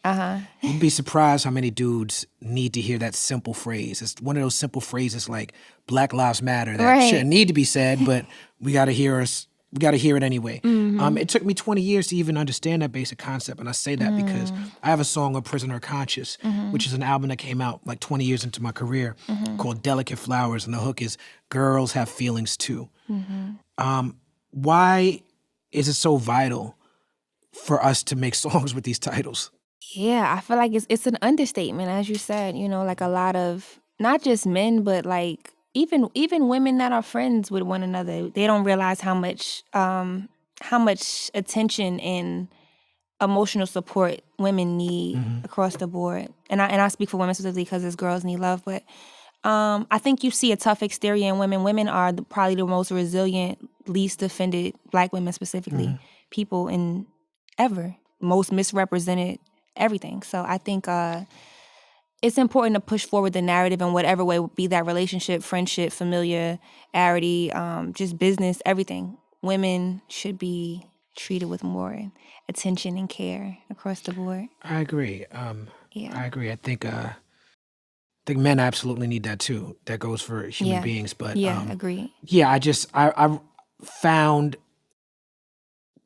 Speaker 1: You'd be surprised how many dudes need to hear that simple phrase. It's one of those simple phrases like Black Lives Matter that shouldn't need to be said, but we got to hear it anyway. It took me 20 years to even understand that basic concept, and I say that because I have a song on Prisoner Conscious, which is an album that came out like 20 years into my career called Delicate Flowers, and the hook is girls have feelings too. Why is it so vital for us to make songs with these titles?
Speaker 3: Yeah, I feel like it's an understatement, as you said. Like a lot of not just men, but like even women that are friends with one another, they don't realize how much attention and emotional support women need across the board. And I speak for women specifically because as girls need love, but I think you see a tough exterior in women. Women are probably the most resilient, least defended, Black women specifically, people in ever, most misrepresented everything. So I think it's important to push forward the narrative in whatever way, be that relationship, friendship, familiarity, just business, everything. Women should be treated with more attention and care across the board.
Speaker 1: I agree.
Speaker 3: Yeah.
Speaker 1: I agree. I think men absolutely need that too. That goes for human beings. But
Speaker 3: agree.
Speaker 1: Yeah, I found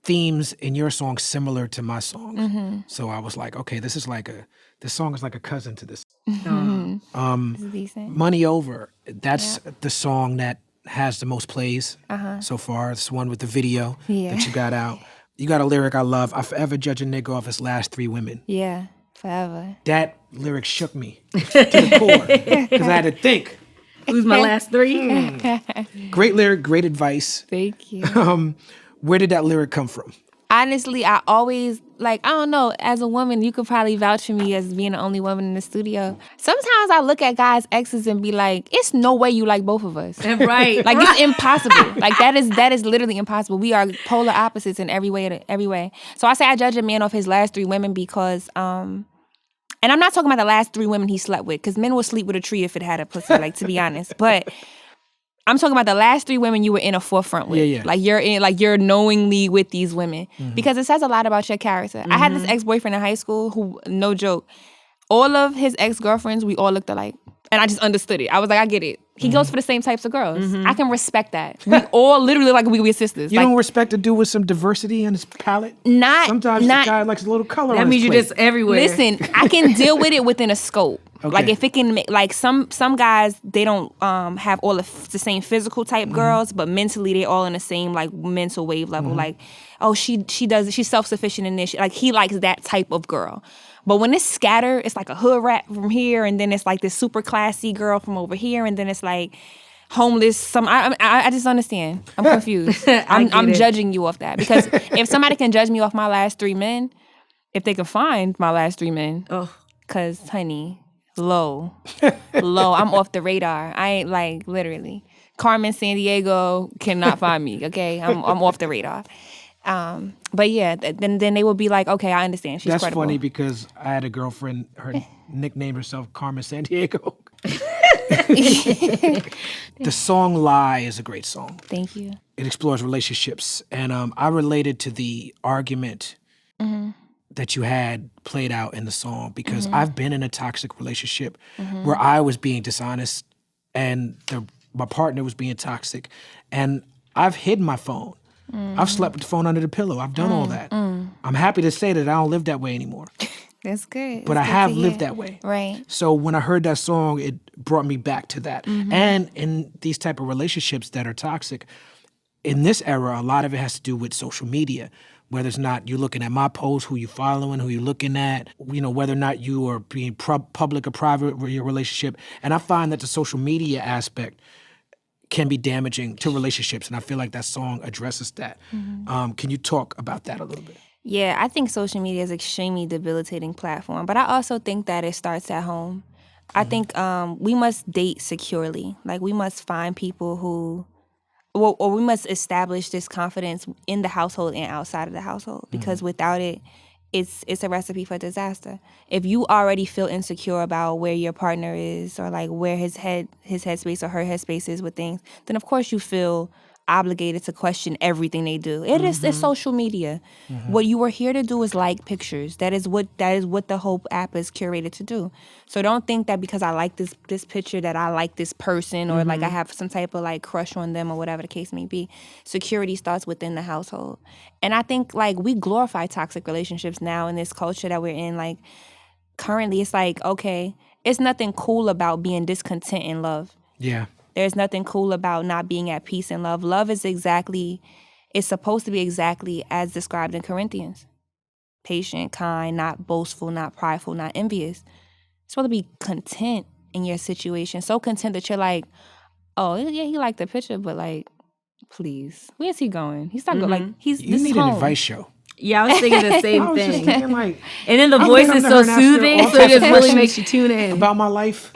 Speaker 1: themes in your song similar to my songs. So I was like, okay, this song is like a cousin to this.
Speaker 3: This is decent.
Speaker 1: Money Over, that's the song that has the most plays so far. It's the one with the video that you got out. You got a lyric I love. I forever judge a nigga off his last 3 women.
Speaker 3: Yeah, forever.
Speaker 1: That lyric shook me to the core because I had to think.
Speaker 2: Who's my last 3?
Speaker 1: Great lyric, great advice.
Speaker 3: Thank you.
Speaker 1: Where did that lyric come from?
Speaker 3: Honestly, I always, I don't know, as a woman, you could probably vouch for me as being the only woman in the studio. Sometimes I look at guys' exes and be like, it's no way you like both of us.
Speaker 2: Right.
Speaker 3: It's impossible. That is literally impossible. We are polar opposites in every way. So I say I judge a man off his last 3 women because, and I'm not talking about the last 3 women he slept with, because men will sleep with a tree if it had a pussy, to be honest. But I'm talking about the last 3 women you were in a forefront with.
Speaker 1: Yeah.
Speaker 3: You're knowingly with these women. Because it says a lot about your character. I had this ex-boyfriend in high school who, no joke, all of his ex-girlfriends, we all looked alike. And I just understood it. I was like, I get it. He goes for the same types of girls. I can respect that. We all literally we're sisters.
Speaker 1: You don't respect a dude with some diversity in his palette? Sometimes the guy likes a little color on his
Speaker 2: That means
Speaker 1: plate.
Speaker 2: you're just everywhere.
Speaker 3: Listen, I can deal with it within a scope.
Speaker 1: Okay.
Speaker 3: If it can make, some guys, they don't have all of the same physical type girls, but mentally they all in the same mental wave level. She's self-sufficient in this. He likes that type of girl. But when it's scattered, it's like a hood rat from here, and then it's this super classy girl from over here, and then it's homeless. I just understand. I'm confused. I'm judging you off that, because if somebody can judge me off my last 3 men, if they can find my last 3 men, because honey, low, I'm off the radar. I ain't literally. Carmen Sandiego cannot find me. Okay, I'm off the radar. But yeah, then they will be like, okay, I understand. She's credible.
Speaker 1: That's funny because I had a girlfriend, her nicknamed herself Carmen Sandiego. The song Lie is a great song.
Speaker 3: Thank you.
Speaker 1: It explores relationships. And I related to the argument that you had played out in the song because I've been in a toxic relationship where I was being dishonest and my partner was being toxic. And I've hidden my phone. I've slept with the phone under the pillow. I've done all that. I'm happy to say that I don't live that way anymore.
Speaker 3: That's good.
Speaker 1: But I have lived that way.
Speaker 3: Right.
Speaker 1: So when I heard that song, it brought me back to that. And in these type of relationships that are toxic, in this era, a lot of it has to do with social media. Whether it's not you're looking at my posts, who you following, who you're looking at, whether or not you are being public or private with your relationship. And I find that the social media aspect can be damaging to relationships, and I feel like that song addresses that. Can you talk about that a little bit?
Speaker 3: Yeah, I think social media is an extremely debilitating platform, but I also think that it starts at home. I think we must date securely. We must find people who, or we must establish this confidence in the household and outside of the household, because without it, it's a recipe for disaster. If you already feel insecure about where your partner is or where his headspace or her headspace is with things, then of course you feel obligated to question everything they do. It's social media. What you are here to do is like pictures. That is what the whole app is curated to do. So don't think that because I like this picture that I like this person or I have some type of crush on them or whatever the case may be. Security starts within the household. And I think we glorify toxic relationships now in this culture that we're in. Currently it's okay, it's nothing cool about being discontent in love.
Speaker 1: Yeah.
Speaker 3: There's nothing cool about not being at peace in love. Love is supposed to be exactly as described in Corinthians. Patient, kind, not boastful, not prideful, not envious. It's supposed to be content in your situation. So content that you're oh, yeah, he liked the picture, but please, where's he going? He's not going,
Speaker 1: You need an advice show.
Speaker 2: Yeah, I was thinking the
Speaker 1: I
Speaker 2: same
Speaker 1: was just
Speaker 2: thing.
Speaker 1: thinking like,
Speaker 2: And then the
Speaker 1: I'm
Speaker 2: voice
Speaker 1: getting
Speaker 2: is
Speaker 1: on
Speaker 2: so
Speaker 1: her and ask her
Speaker 2: soothing,
Speaker 1: all
Speaker 2: so it
Speaker 1: types
Speaker 2: just
Speaker 1: of
Speaker 2: really
Speaker 1: questions
Speaker 2: makes you tune in.
Speaker 1: about my life.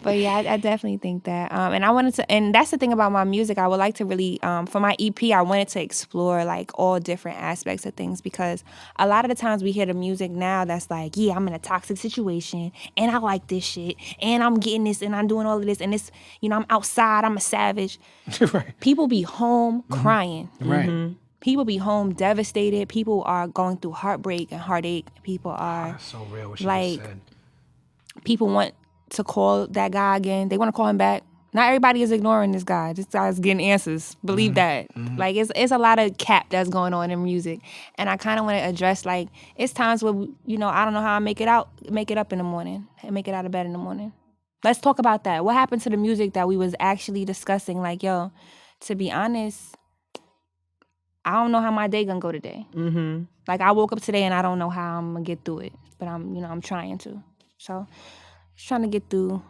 Speaker 3: But yeah, I definitely think that. And I wanted to, and that's the thing about my music. I would like to really, for my EP, I wanted to explore like all different aspects of things, because a lot of the times we hear the music now that's like, yeah, I'm in a toxic situation and I like this shit and I'm getting this and I'm doing all of this and it's, I'm outside, I'm a savage.
Speaker 1: Right.
Speaker 3: People be home crying.
Speaker 1: Right.
Speaker 3: People be home devastated. People are going through heartbreak and heartache. People are
Speaker 1: That's so real what she
Speaker 3: like,
Speaker 1: just said.
Speaker 3: people want to call that guy again. They want to call him back. Not everybody is ignoring this guy. This guy's getting answers. Believe that. Like it's a lot of cap that's going on in music, and I kind of want to address like it's times where I don't know how I make it up in the morning, and make it out of bed in the morning. Let's talk about that. What happened to the music that we was actually discussing? Like, yo, to be honest, I don't know how my day gonna go today. Like I woke up today and I don't know how I'm gonna get through it, but I'm trying to. So, just trying to get through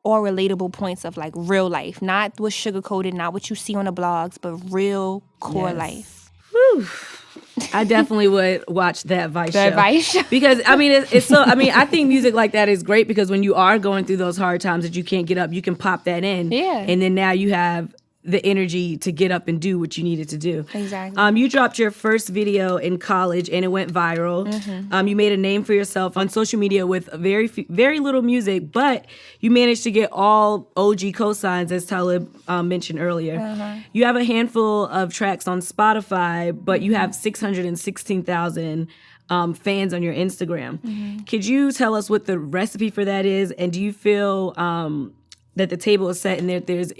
Speaker 3: all relatable points of like real life, not what's sugar-coated, not what you see on the blogs, but real core life.
Speaker 2: Whew. I definitely would watch that Vice show.
Speaker 3: Vice show.
Speaker 2: Because, I mean, it's so, I mean, I think music like that is great because when you are going through those hard times that you can't get up, you can pop that in.
Speaker 3: Yeah.
Speaker 2: And then now you have the energy to get up and do what you needed to do.
Speaker 3: Exactly.
Speaker 2: You dropped your first video in college and it went viral. You made a name for yourself on social media with very little music, but you managed to get all OG cosigns, as Talib mentioned earlier. You have a handful of tracks on Spotify, but you have 616,000 fans on your Instagram. Could you tell us what the recipe for that is? And do you feel that the table is set and that there's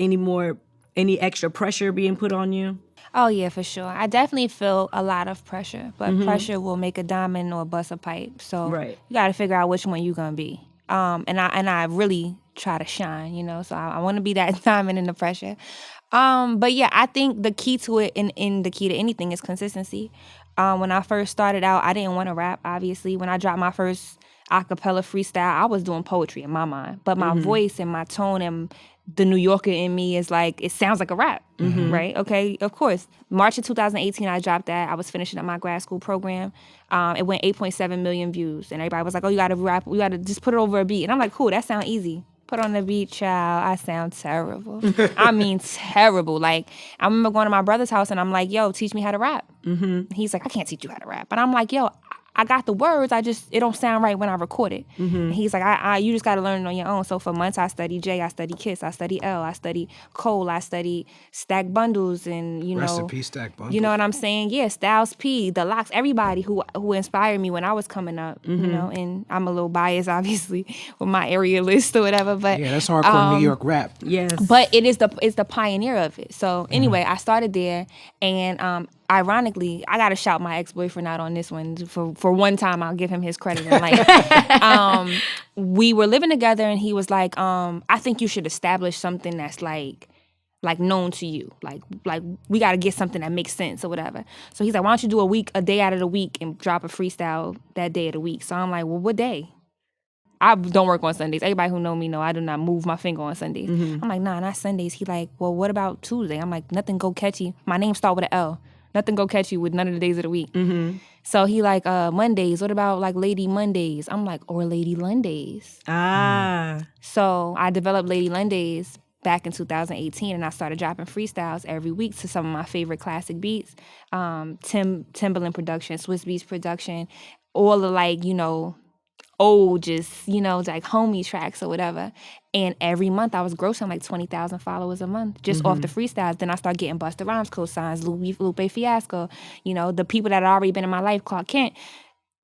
Speaker 2: any extra pressure being put on you?
Speaker 3: Oh yeah, for sure. I definitely feel a lot of pressure, but pressure will make a diamond or bust a pipe. So you got to figure out which one you're gonna be. And I really try to shine, So I want to be that diamond in the pressure. But yeah, I think the key to it, and the key to anything, is consistency. When I first started out, I didn't want to rap. Obviously, when I dropped my first acapella freestyle, I was doing poetry in my mind, but my voice and my tone and the New Yorker in me is like, it sounds like a rap, right? Okay, of course. March of 2018, I dropped that. I was finishing up my grad school program. It went 8.7 million views, and everybody was like, oh, you gotta rap, you gotta just put it over a beat. And I'm like, cool, that sounds easy. Put on the beat, child, I sound terrible. I mean, terrible. Like, I remember going to my brother's house, and I'm like, yo, teach me how to rap. He's like, I can't teach you how to rap. But I'm like, yo, I got the words, it don't sound right when I record it. And he's like, you just got to learn it on your own. So for months, I studied J, I studied Kiss, I studied L, I studied Cole, I studied Stack Bundles, and
Speaker 1: Recipe Stack Bundles.
Speaker 3: You know what I'm saying? Yeah, Styles P, The Locks, everybody who inspired me when I was coming up. And I'm a little biased, obviously, with my area list or whatever. But
Speaker 1: yeah, that's hardcore New York rap.
Speaker 2: Yes,
Speaker 3: but it's the pioneer of it. So anyway, I started there, and ironically, I gotta shout my ex-boyfriend out on this one. For one time, I'll give him his credit. And like, we were living together, and he was like, I think you should establish something that's like known to you. Like we gotta get something that makes sense or whatever. So he's like, why don't you do a day out of the week and drop a freestyle that day of the week? So I'm like, well, what day? I don't work on Sundays. Everybody who know me know I do not move my finger on Sundays. I'm like, nah, not Sundays. He like, well, what about Tuesday? I'm like, nothing go catchy. My name start with an L. Nothing go catch you with none of the days of the week. So he like, Mondays, what about like Lady Mondays? I'm like, or Lady Lundays. So I developed Lady Lundays back in 2018, and I started dropping freestyles every week to some of my favorite classic beats. Timbaland production, Swiss Beats production, all the like, old, just, like homie tracks or whatever. And every month I was grossing like 20,000 followers a month just off the freestyles. Then I started getting Busta Rhymes cosigns, Lupe Fiasco, the people that had already been in my life, Clark Kent.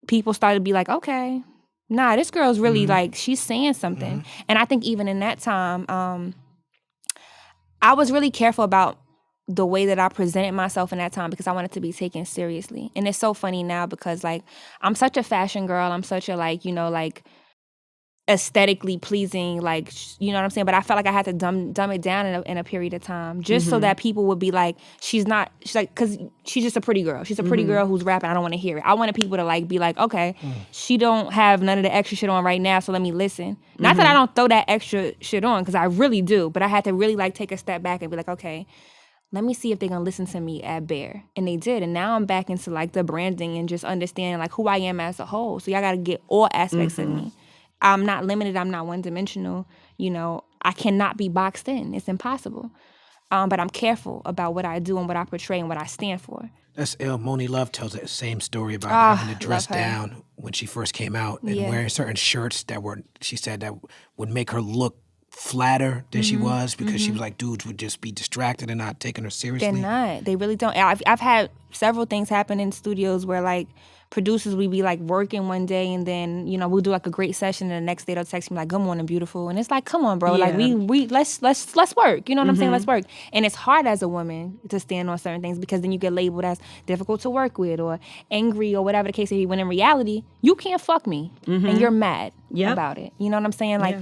Speaker 3: People started to be like, okay, nah, this girl's really like, she's saying something. And I think even in that time, I was really careful about the way that I presented myself in that time because I wanted to be taken seriously. And it's so funny now because like I'm such a fashion girl. I'm such a like, aesthetically pleasing, like, you know what I'm saying? But I felt like I had to dumb it down in a period of time just so that people would be like, she's like, because she's just a pretty girl. She's a pretty girl who's rapping. I don't want to hear it. I wanted people to like be like, okay, she don't have none of the extra shit on right now, so let me listen. Not that I don't throw that extra shit on because I really do, but I had to really like take a step back and be like, okay, let me see if they're gonna listen to me at Bear. And they did. And now I'm back into like the branding and just understanding like who I am as a whole. So y'all gotta get all aspects of me. I'm not limited, I'm not one-dimensional. You know, I cannot be boxed in. It's impossible. But I'm careful about what I do and what I portray and what I stand for.
Speaker 1: That's ill. Moni Love tells that same story about having to dress
Speaker 3: love her.
Speaker 1: down when she first came out and wearing certain shirts that were, she said, that would make her look flatter than she was because she was like, dudes would just be distracted and not taking her seriously.
Speaker 3: They're not. They really don't. I've had several things happen in studios where like producers, we be like working one day and then, you know, we'll do like a great session and the next day they'll text me like, good morning, beautiful. And it's like, come on, bro. Like we let's work. You know what I'm saying? Let's work. And it's hard as a woman to stand on certain things because then you get labeled as difficult to work with or angry or whatever the case may be. When in reality, you can't fuck me and you're mad about it. You know what I'm saying? Like,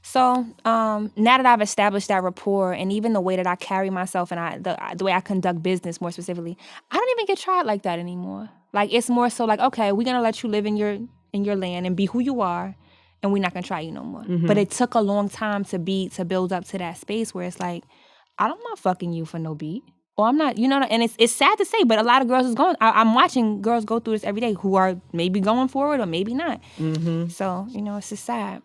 Speaker 3: so now that I've established that rapport and even the way that I carry myself and the way I conduct business more specifically, I don't even get tried like that anymore. Like it's more so like, okay, we're gonna let you live in your land and be who you are, and we're not gonna try you no more. But it took a long time to build up to that space where it's like, I'm not fucking you for no beat. Or I'm not, you know, and it's sad to say, but a lot of girls is going, I'm watching girls go through this every day who are maybe going forward or maybe not. So, you know, it's just sad.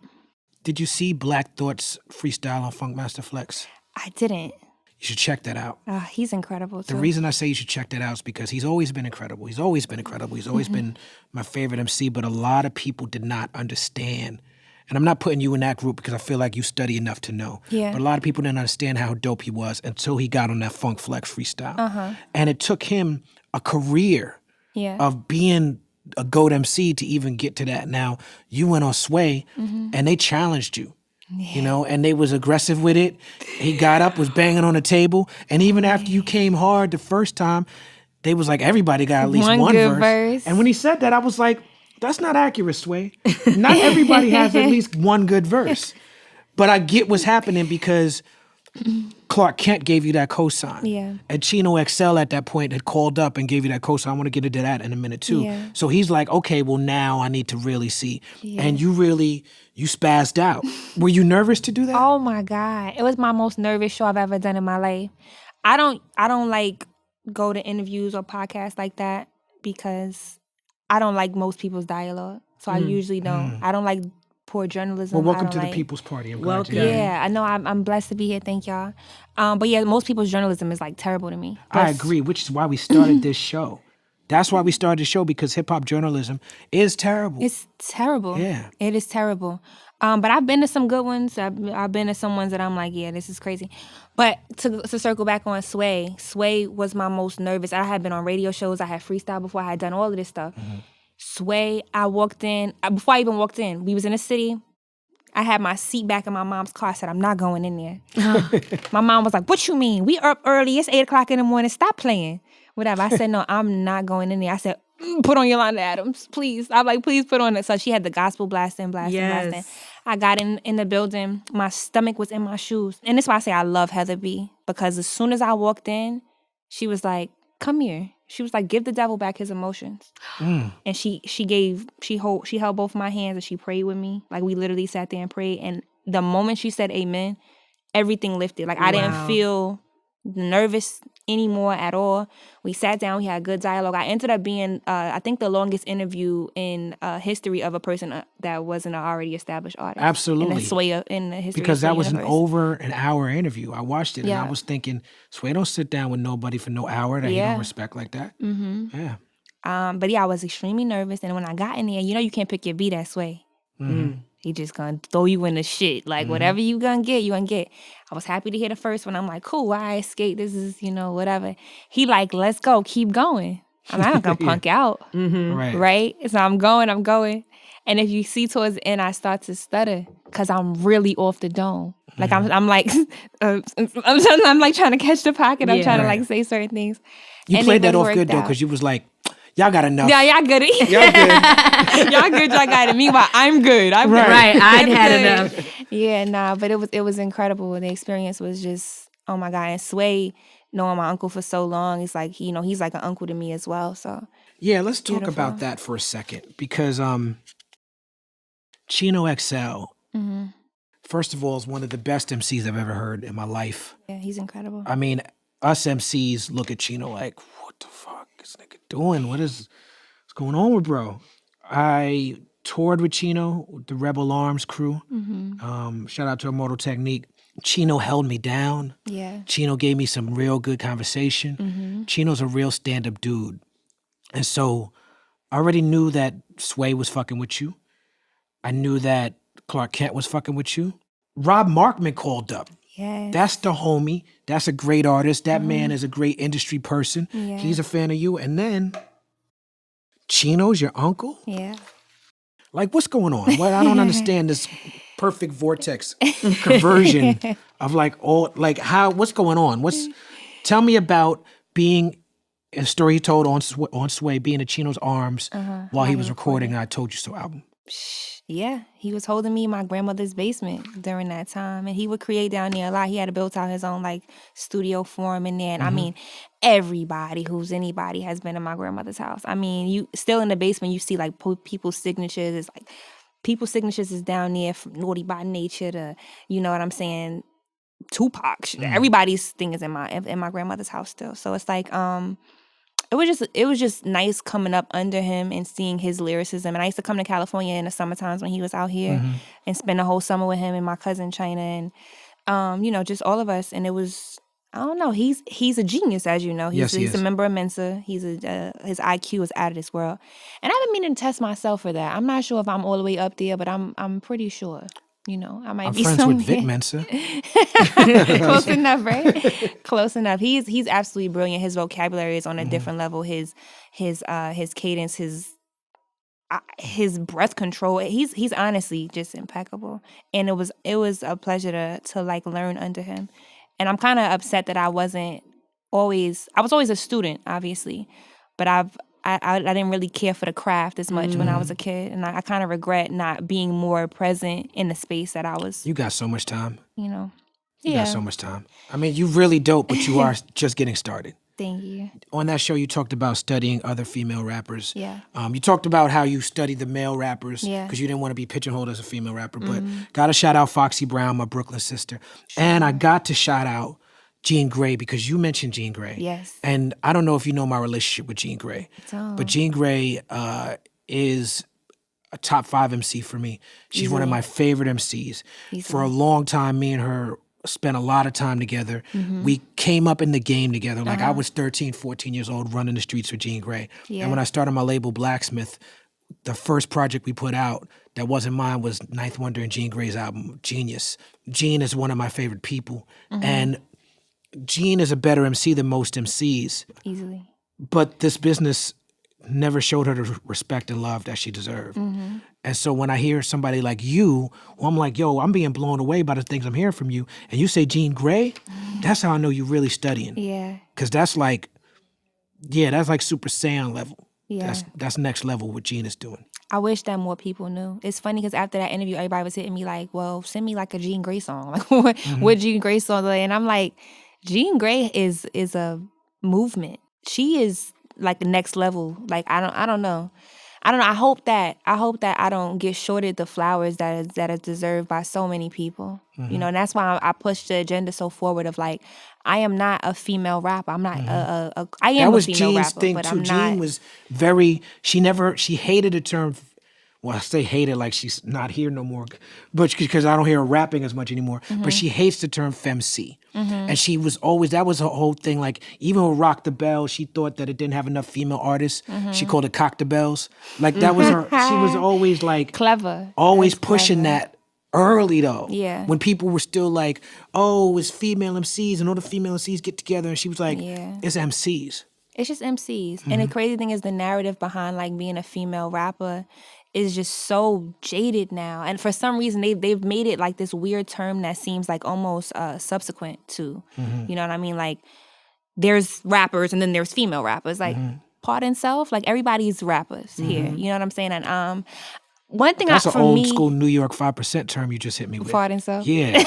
Speaker 1: Did you see Black Thought's freestyle on Funkmaster Flex?
Speaker 3: I didn't.
Speaker 1: You should check that out.
Speaker 3: He's incredible, too.
Speaker 1: The reason I say you should check that out is because he's always been incredible. He's always been my favorite MC, but a lot of people did not understand. And I'm not putting you in that group because I feel like you study enough to know.
Speaker 3: Yeah.
Speaker 1: But a lot of people didn't understand how dope he was until he got on that Funk Flex freestyle. And it took him a career of being a GOAT MC to even get to that. Now, you went on Sway and they challenged you. You know, and they was aggressive with it. He got up, was banging on the table, and even after you came hard the first time, they was like, everybody got at least one verse. And when he said that, I was like, that's not accurate, Sway. Not everybody has at least one good verse. But I get what's happening because Clark Kent gave you that cosign.
Speaker 3: Yeah.
Speaker 1: And Chino XL at that point had called up and gave you that cosign. I want to get into that in a minute too.
Speaker 3: Yeah.
Speaker 1: So he's like, okay, well now I need to really see. Yeah. And you spazzed out. Were you nervous to do that?
Speaker 3: Oh my God. It was my most nervous show I've ever done in my life. I don't like go to interviews or podcasts like that because I don't like most people's dialogue. So I usually don't. I don't like poor journalism.
Speaker 1: Well, welcome to the People's Party. I'm glad you're here.
Speaker 3: Yeah, I know. I'm blessed to be here. Thank y'all. But yeah, most people's journalism is like terrible to me.
Speaker 1: I agree, which is why we started this show. That's why we started the show, because hip-hop journalism is terrible.
Speaker 3: It's terrible.
Speaker 1: Yeah.
Speaker 3: It is terrible. But I've been to some good ones. I've been to some ones that I'm like, yeah, this is crazy. But to circle back on Sway was my most nervous. I had been on radio shows. I had freestyle before. I had done all of this stuff. Sway, I walked in. Before I even walked in, we was in the city. I had my seat back in my mom's car. I said, I'm not going in there. My mom was like, what you mean? We up early. It's 8 o'clock in the morning. Stop playing. Whatever. I said, no, I'm not going in there. I said, put on Yolanda Adams, please. I'm like, please put on it. So she had the gospel blasting. I got in the building. My stomach was in my shoes. And that's why I say I love Heather B. Because as soon as I walked in, she was like, come here. She was like, give the devil back his emotions. And she held both my hands and she prayed with me. Like we literally sat there and prayed. And the moment she said amen, everything lifted. Like I didn't feel nervous anymore at all. We sat down, we had good dialogue. I ended up being, I think, the longest interview in history of a person that wasn't an already established artist.
Speaker 1: Absolutely.
Speaker 3: In the history
Speaker 1: because
Speaker 3: of
Speaker 1: that was
Speaker 3: universe.
Speaker 1: an over an hour interview. I watched it and I was thinking, Sway don't sit down with nobody for no hour that he don't respect like that. Yeah.
Speaker 3: But yeah, I was extremely nervous. And when I got in there, you can't pick your beat that Sway. He just gonna throw you in the shit. Like, whatever you gonna get, you gonna get. I was happy to hear the first one. I'm like, cool, I escaped. This is, whatever. He like, let's go, keep going. I'm not gonna punk out. Right? So I'm going. And if you see towards the end, I start to stutter because I'm really off the dome. Like, I'm like, I'm like trying to catch the pocket. I'm trying to like say certain things.
Speaker 1: You played that off good though, because you was like, y'all got enough.
Speaker 3: Yeah, y'all good.
Speaker 1: Y'all good.
Speaker 3: Y'all good, y'all got it. Meanwhile, I'm good.
Speaker 2: Right, I'd had enough.
Speaker 3: Yeah, nah, but it was incredible. The experience was just, oh my God. And Sway, knowing my uncle for so long, it's like, he's like an uncle to me as well. So
Speaker 1: yeah, let's talk about that for a second, because Chino XL, first of all, is one of the best MCs I've ever heard in my life.
Speaker 3: Yeah, he's incredible.
Speaker 1: I mean, us MCs look at Chino like, what the fuck is nigga doing? What's going on with bro? I toured with Chino, with the Rebel Arms crew. Shout out to Immortal Technique. Chino held me down.
Speaker 3: Yeah.
Speaker 1: Chino gave me some real good conversation. Chino's a real stand-up dude. And so I already knew that Sway was fucking with you. I knew that Clark Kent was fucking with you. Rob Markman called up.
Speaker 3: Yes.
Speaker 1: That's the homie. That's a great artist. That man is a great industry person.
Speaker 3: Yeah.
Speaker 1: He's a fan of you. And then Chino's your uncle?
Speaker 3: Yeah.
Speaker 1: Like, what's going on? What, I don't understand this perfect vortex conversion of like all, like how, what's going on? Tell me about being, a story you told on Sway, being in Chino's arms while he was recording I Told You So album.
Speaker 3: Yeah, he was holding me in my grandmother's basement during that time, and he would create down there a lot. He had built out his own like studio for him in there, and I mean, everybody who's anybody has been in my grandmother's house. I mean, you still in the basement, you see like people's signatures. It's like people's signatures is down there from Naughty by Nature to, you know what I'm saying, Tupac. Everybody's thing is in my grandmother's house still. So it's like it was just nice coming up under him and seeing his lyricism. And I used to come to California in the summer times when he was out here and spend the whole summer with him and my cousin China and, you know, just all of us. And it was, I don't know, he's a genius, as you know. He's a member of Mensa. His IQ is out of this world. And I've been meaning to test myself for that. I'm not sure if I'm all the way up there, but I'm pretty sure. You know, I might
Speaker 1: I'm
Speaker 3: be
Speaker 1: friends
Speaker 3: somewhere.
Speaker 1: with Vic Mensa.
Speaker 3: Close enough, right? Close enough. He's absolutely brilliant. His vocabulary is on a different level. His cadence, his breath control. He's honestly just impeccable. And it was a pleasure to like learn under him. And I'm kind of upset that I was always a student, obviously, but I didn't really care for the craft as much when I was a kid, and I kind of regret not being more present in the space that I was.
Speaker 1: You got so much time.
Speaker 3: You know,
Speaker 1: You got so much time. I mean, you really dope, but you are just getting started.
Speaker 3: Thank you.
Speaker 1: On that show, you talked about studying other female rappers.
Speaker 3: Yeah.
Speaker 1: You talked about how you studied the male rappers because you didn't want to be pigeonholed as a female rapper. But got to shout out Foxy Brown, my Brooklyn sister. And I got to shout out Jean Grae, because you mentioned Jean Grae.
Speaker 3: Yes.
Speaker 1: And I don't know if you know my relationship with Jean Grae. But Jean Grae is a top 5 MC for me. She's one of my favorite MCs. For a long time, me and her spent a lot of time together. We came up in the game together. Like I was 13, 14 years old running the streets with Jean Grae. And when I started my label Blacksmith, the first project we put out that wasn't mine was Ninth Wonder and Jean Grae's album, Genius. Jean is one of my favorite people. And Jean is a better MC than most MCs. Easily. But this business never showed her the respect and love that she deserved. And so when I hear somebody like you, well, I'm like, yo, I'm being blown away by the things I'm hearing from you. And you say Jean Grae, that's how I know you're really studying.
Speaker 3: Yeah.
Speaker 1: Because that's like Super Saiyan level.
Speaker 3: Yeah.
Speaker 1: That's next level what Jean is doing.
Speaker 3: I wish that more people knew. It's funny because after that interview, everybody was hitting me like, well, send me like a Jean Grae song. Like, what Jean Grae song? And I'm like, Jean Grae is a movement. She is like the next level. Like I don't know. I hope that I don't get shorted the flowers that is deserved by so many people. You know, and that's why I push the agenda so forward of like, I am not a female rapper. I'm not I am a female rapper. That was Jean's thing
Speaker 1: too.
Speaker 3: I'm
Speaker 1: Jean
Speaker 3: not,
Speaker 1: was very. She hated the term. Well, I say hated like she's not here no more, but because I don't hear her rapping as much anymore. But she hates the term femc. And she was always, that was her whole thing. Like even with Rock the Bell, she thought that it didn't have enough female artists. She called it Cock the Bells. Like that was her. She was always like
Speaker 3: clever.
Speaker 1: Always pushing that early though.
Speaker 3: Yeah.
Speaker 1: When people were still like, oh, it's female MCs and all the female MCs get together, and she was like, it's MCs. It's
Speaker 3: just MCs. And the crazy thing is the narrative behind like being a female rapper is just so jaded now. And for some reason, they've made it like this weird term that seems like almost subsequent to, you know what I mean? Like there's rappers and then there's female rappers. Like Pardon Self, like everybody's rappers here. You know what I'm saying? And one thing
Speaker 1: that's an old school New York 5% term you just hit me with.
Speaker 3: Pardon Self?
Speaker 1: Yeah.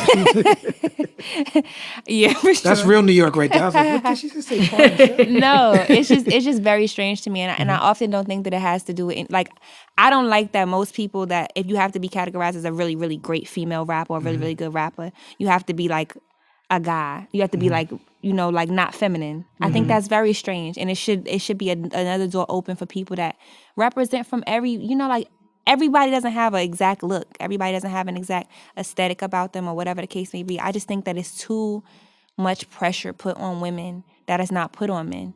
Speaker 3: Yeah, for sure.
Speaker 1: That's real New York right there. I was like, what did she just say? Pardon Self?
Speaker 3: No, it's just very strange to me. And I often don't think that it has to do with, like, I don't like that most people that if you have to be categorized as a really, really great female rapper or really, really good rapper, you have to be like a guy. You have to be like, like not feminine. I think that's very strange, and it should be another door open for people that represent from every, like everybody doesn't have an exact look. Everybody doesn't have an exact aesthetic about them or whatever the case may be. I just think that it's too much pressure put on women that is not put on men.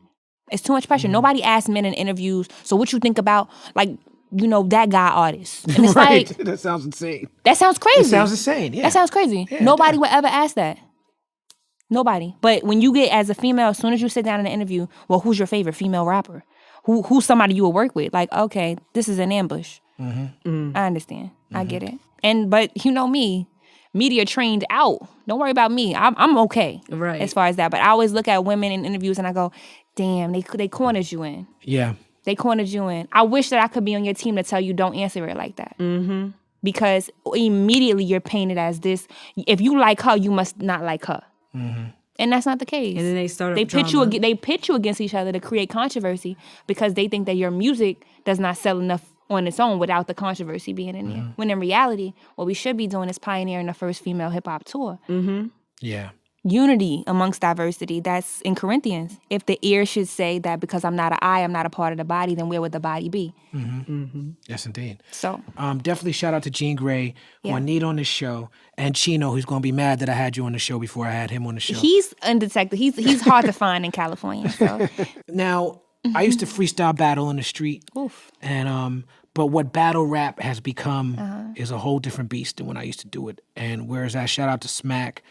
Speaker 3: It's too much pressure. Nobody asks men in interviews, so what you think about, like, that guy artist? And it's
Speaker 1: right.
Speaker 3: like,
Speaker 1: That sounds insane.
Speaker 3: that sounds crazy.
Speaker 1: It sounds insane, yeah.
Speaker 3: That sounds crazy.
Speaker 1: Yeah,
Speaker 3: Nobody would ever ask that. Nobody. But when you get, as a female, as soon as you sit down in an interview, well, who's your favorite female rapper? Who's somebody you would work with? Like, okay, this is an ambush. I understand. I get it. But you know me, media trained out. Don't worry about me. I'm okay.
Speaker 2: Right.
Speaker 3: As far as that. But I always look at women in interviews and I go, damn, they cornered you in.
Speaker 1: Yeah.
Speaker 3: They cornered you in. I wish that I could be on your team to tell you don't answer it like that. Because immediately you're painted as this. If you like her, you must not like her. And that's not the case.
Speaker 2: And then they
Speaker 3: pit you against each other to create controversy because they think that your music does not sell enough on its own without the controversy being in there. When in reality, what we should be doing is pioneering the first female hip-hop tour.
Speaker 1: Yeah.
Speaker 3: Unity amongst diversity. That's in Corinthians. If the ear should say that because I'm not an eye, I'm not a part of the body, then where would the body be?
Speaker 1: Yes, indeed.
Speaker 3: So
Speaker 1: definitely shout out to Jean Grae, who I need on this show, and Chino, who's going to be mad that I had you on the show before I had him on the show.
Speaker 3: he's undetected. He's hard to find in California. So
Speaker 1: Now, I used to freestyle battle in the street,
Speaker 3: oof.
Speaker 1: and but what battle rap has become is a whole different beast than when I used to do it. And whereas I shout out to Smack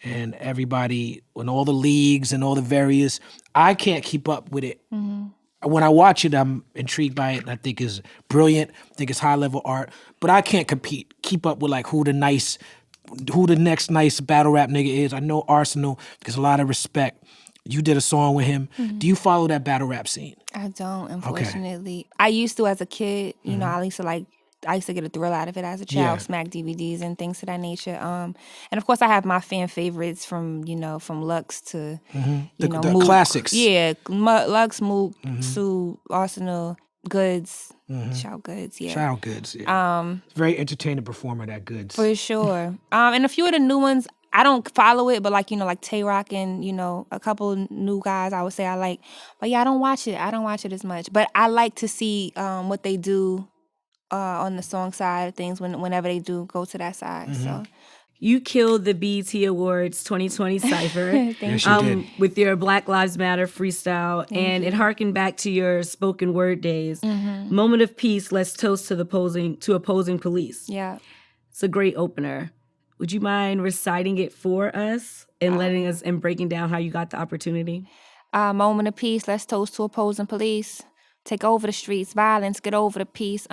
Speaker 1: and everybody and all the leagues and all the various, I can't keep up with it. When I watch it, I'm intrigued by it, and I think it's brilliant. I think it's high level art, but I can't keep up with like who the next nice battle rap nigga is. I know Arsenal because a lot of respect. You did a song with him. Do you follow that battle rap scene?
Speaker 3: I don't, unfortunately. I used to as a kid. I used to get a thrill out of it as a child, Smack DVDs and things of that nature. And of course, I have my fan favorites from Lux to
Speaker 1: The
Speaker 3: Mook.
Speaker 1: classics.
Speaker 3: Yeah, Lux, Mook, Sue, Arsenal, Goods, Shout Goods. Yeah,
Speaker 1: Shout Goods. Yeah. Very entertaining performer, that Goods.
Speaker 3: for sure. And a few of the new ones, I don't follow it, but like Tay Rock and a couple new guys I would say I like. But yeah, I don't watch it. I don't watch it as much. But I like to see what they do on the song side of things whenever they do go to that side. So
Speaker 2: You killed the BET Awards 2020 cypher.
Speaker 1: Yes, you did.
Speaker 2: With your Black Lives Matter freestyle, and it harkened back to your spoken word days. Moment of peace. Let's toast to opposing police.
Speaker 3: yeah.
Speaker 2: It's a great opener. Would you mind reciting it for us and letting us and breaking down how you got the opportunity?
Speaker 3: Moment of peace. Let's toast to opposing police. Take over the streets. Violence. Get over the peace.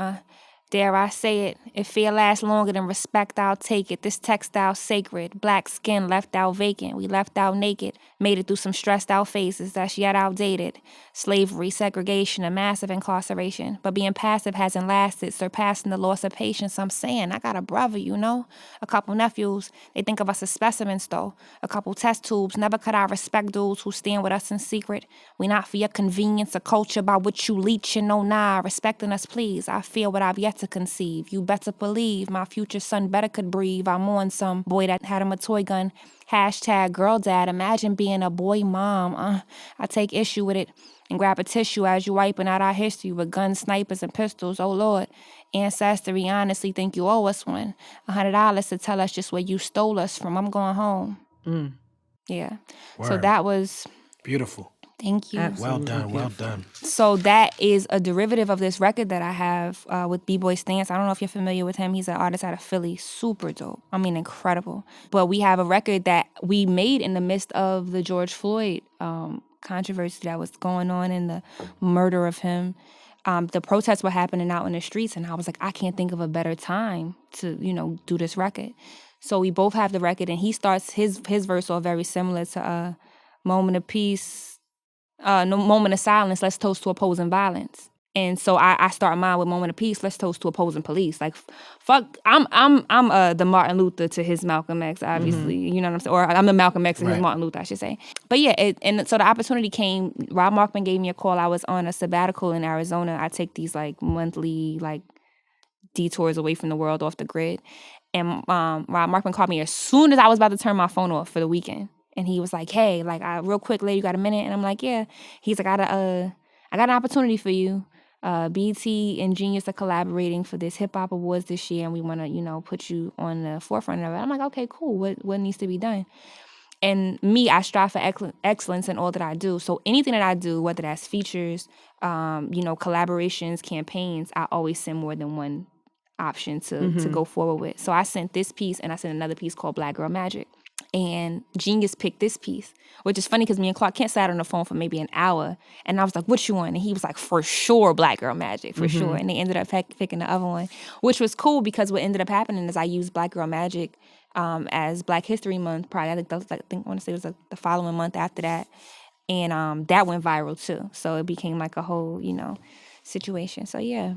Speaker 3: Dare I say it, if fear lasts longer than respect, I'll take it. This textile sacred, black skin left out vacant. We left out naked, made it through some stressed out phases that's yet outdated. Slavery, segregation, a massive incarceration. But being passive hasn't lasted, surpassing the loss of patience. I'm saying, I got a brother, a couple nephews. They think of us as specimens, though. A couple test tubes. Never could I respect dudes who stand with us in secret. We not for your convenience, a culture by which you leeching. No, nah, respecting us, please. I feel what I've yet to conceive. You better believe my future son better could breathe. I'm on some boy that had him a toy gun. Hashtag girl dad. Imagine being a boy mom. I take issue with it and grab a tissue as you wiping out our history with guns, snipers, and pistols. Oh Lord, ancestry, honestly think you owe us one. $100 to tell us just where you stole us from. I'm going home. Yeah.
Speaker 1: Word.
Speaker 3: So that was
Speaker 1: Beautiful.
Speaker 3: Thank you.
Speaker 2: Absolutely.
Speaker 1: Well done.
Speaker 3: So that is a derivative of this record that I have with B-Boy Stance. I don't know if you're familiar with him. He's an artist out of Philly. Super dope. I mean, incredible. But we have a record that we made in the midst of the George Floyd controversy that was going on and the murder of him. The protests were happening out in the streets, and I was like, I can't think of a better time to, do this record. So we both have the record, and he starts his verse all very similar to Moment of Peace. No moment of silence, let's toast to opposing violence. And so I start mine with moment of peace, let's toast to opposing police. Like, fuck, I'm the Martin Luther to his Malcolm X, obviously. You know what I'm saying? Or I'm the Malcolm X to his Martin Luther, I should say. But yeah, and so the opportunity came, Rob Markman gave me a call. I was on a sabbatical in Arizona. I take these monthly detours away from the world, off the grid. And Rob Markman called me as soon as I was about to turn my phone off for the weekend. And he was like, hey, like, real quick, lady, you got a minute? And I'm like, yeah. He's like, I got an opportunity for you. BT and Genius are collaborating for this hip hop awards this year, and we want to, put you on the forefront of it. I'm like, okay, cool. What needs to be done? And me, I strive for excellence in all that I do. So anything that I do, whether that's features, collaborations, campaigns, I always send more than one option to go forward with. So I sent this piece, and I sent another piece called Black Girl Magic. And Genius picked this piece, which is funny because me and Clark Kent sat on the phone for maybe an hour, and I was like, what you want? And he was like, for sure, Black Girl Magic, for sure. And they ended up picking the other one, which was cool because what ended up happening is I used Black Girl Magic as Black History Month. Probably, I want to say it was the following month after that. And that went viral too. So it became like a whole, situation. So yeah,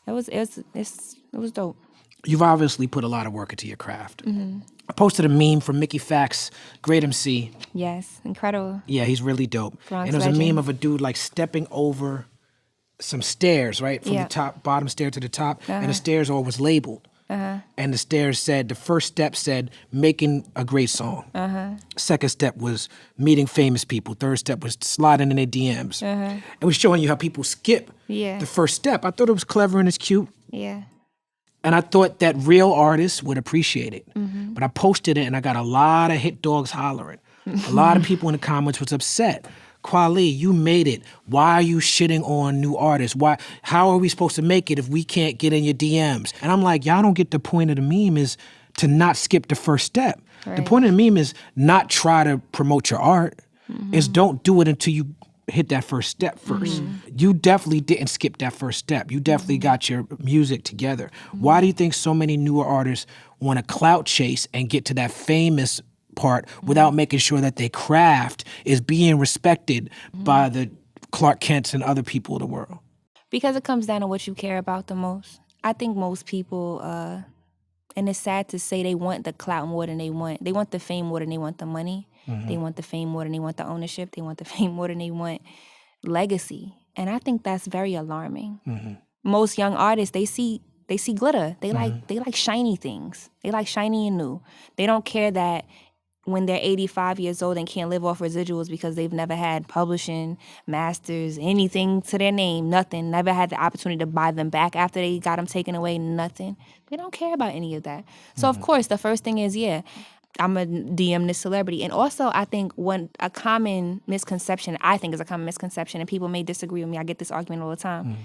Speaker 3: it was dope.
Speaker 1: You've obviously put a lot of work into your craft. I posted a meme from Mickey Fax, great MC.
Speaker 3: Yes, incredible.
Speaker 1: Yeah, he's really dope.
Speaker 3: Bronx
Speaker 1: and it was a
Speaker 3: legend.
Speaker 1: meme of a dude like stepping over some stairs, right? From
Speaker 3: Yeah.
Speaker 1: the bottom stair to the top. And the stairs all was labeled. And the stairs said, the first step said, making a great song. Second step was meeting famous people. Third step was sliding in their DMs. It was showing you how people skip
Speaker 3: Yeah.
Speaker 1: the first step. I thought it was clever and it's cute.
Speaker 3: Yeah.
Speaker 1: And I thought that real artists would appreciate it. But I posted it and I got a lot of hit dogs hollering. A lot of people in the comments was upset. Kweli, you made it. Why are you shitting on new artists? How are we supposed to make it if we can't get in your DMs? And I'm like, y'all don't get the point of the meme is to not skip the first step.
Speaker 3: Right.
Speaker 1: The point of the meme is not try to promote your art. Is don't do it until you hit that first step first. You definitely didn't skip that first step. You definitely got your music together. Why do you think so many newer artists want to clout chase and get to that famous part without making sure that their craft is being respected by the Clark Kents and other people of the world?
Speaker 3: Because it comes down to what you care about the most. I think most people, and it's sad to say, they want the clout more than they want the fame more than they want the money. They want the fame more than they want the ownership. They want the fame more than they want legacy. And I think that's very alarming. Most young artists, they see glitter. They like shiny things. They like shiny and new. They don't care that when they're 85 years old and can't live off residuals because they've never had publishing, masters, anything to their name, nothing. Never had the opportunity to buy them back after they got them taken away, nothing. They don't care about any of that. So, of course, the first thing is, I'm a DM this celebrity. And also, I think a common misconception, and people may disagree with me, I get this argument all the time.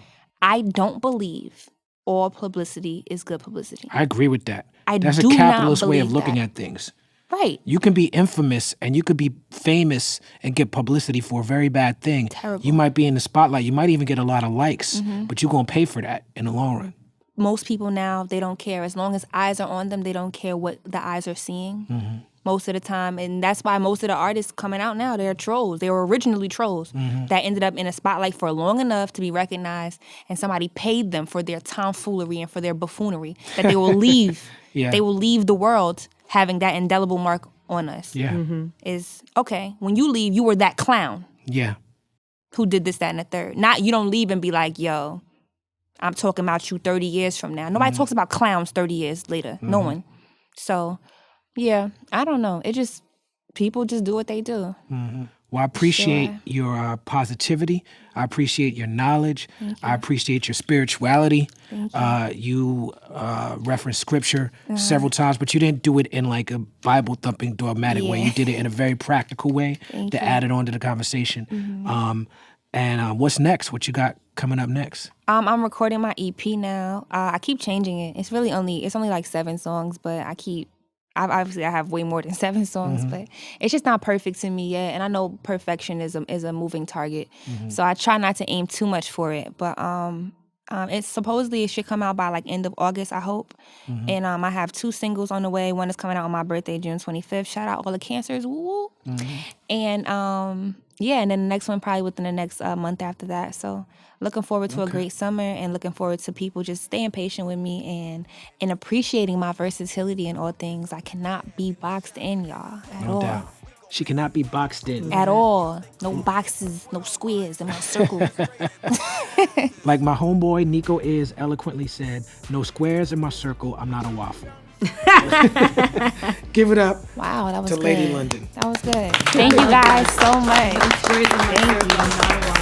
Speaker 3: I don't believe all publicity is good publicity.
Speaker 1: I agree with that.
Speaker 3: I
Speaker 1: That's
Speaker 3: do
Speaker 1: a
Speaker 3: not
Speaker 1: capitalist way of
Speaker 3: believe
Speaker 1: looking
Speaker 3: that.
Speaker 1: at things.
Speaker 3: Right.
Speaker 1: You can be infamous and you could be famous and get publicity for a very bad thing.
Speaker 3: Terrible.
Speaker 1: You might be in the spotlight. You might even get a lot of likes, but you're going to pay for that in the long run.
Speaker 3: Most people now, they don't care. As long as eyes are on them, they don't care what the eyes are seeing most of the time. And that's why most of the artists coming out now, they're trolls. They were originally trolls that ended up in a spotlight for long enough to be recognized, and somebody paid them for their tomfoolery and for their buffoonery, that they will leave.
Speaker 1: Yeah.
Speaker 3: They will leave the world having that indelible mark on us.
Speaker 1: Yeah.
Speaker 3: Is, okay, when you leave, you were that clown
Speaker 1: Yeah.
Speaker 3: who did this, that, and the third. Not, you don't leave and be like, yo, I'm talking about you 30 years from now. Nobody talks about clowns 30 years later. No one. So, yeah, I don't know. People just do what they do.
Speaker 1: Well, I appreciate your positivity. I appreciate your knowledge. I appreciate your spirituality. You referenced scripture several times, but you didn't do it in like a Bible-thumping dogmatic way. You did it in a very practical way to add it on to the conversation. And what's next? What you got coming up next?
Speaker 3: I'm recording my EP now. I keep changing it. It's only like 7 songs, but obviously I have way more than 7 songs, but it's just not perfect to me yet. And I know perfection is a moving target. So I try not to aim too much for it. But it's supposedly it should come out by like end of August, I hope. And I have 2 singles on the way. One is coming out on my birthday, June 25th. Shout out all the cancers. Woo! And and then the next one probably within the next month after that. So looking forward to a great summer, and looking forward to people just staying patient with me and appreciating my versatility in all things. I cannot be boxed in, y'all, at all.
Speaker 1: No doubt. She cannot be boxed in.
Speaker 3: At all. No boxes, no squares in my circle.
Speaker 1: Like my homeboy Nico is eloquently said, no squares in my circle, I'm not a waffle. Give it up
Speaker 3: Wow, that was
Speaker 1: to
Speaker 3: good.
Speaker 1: Lady London.
Speaker 3: That was good. Thank you guys so much.
Speaker 2: Thank you.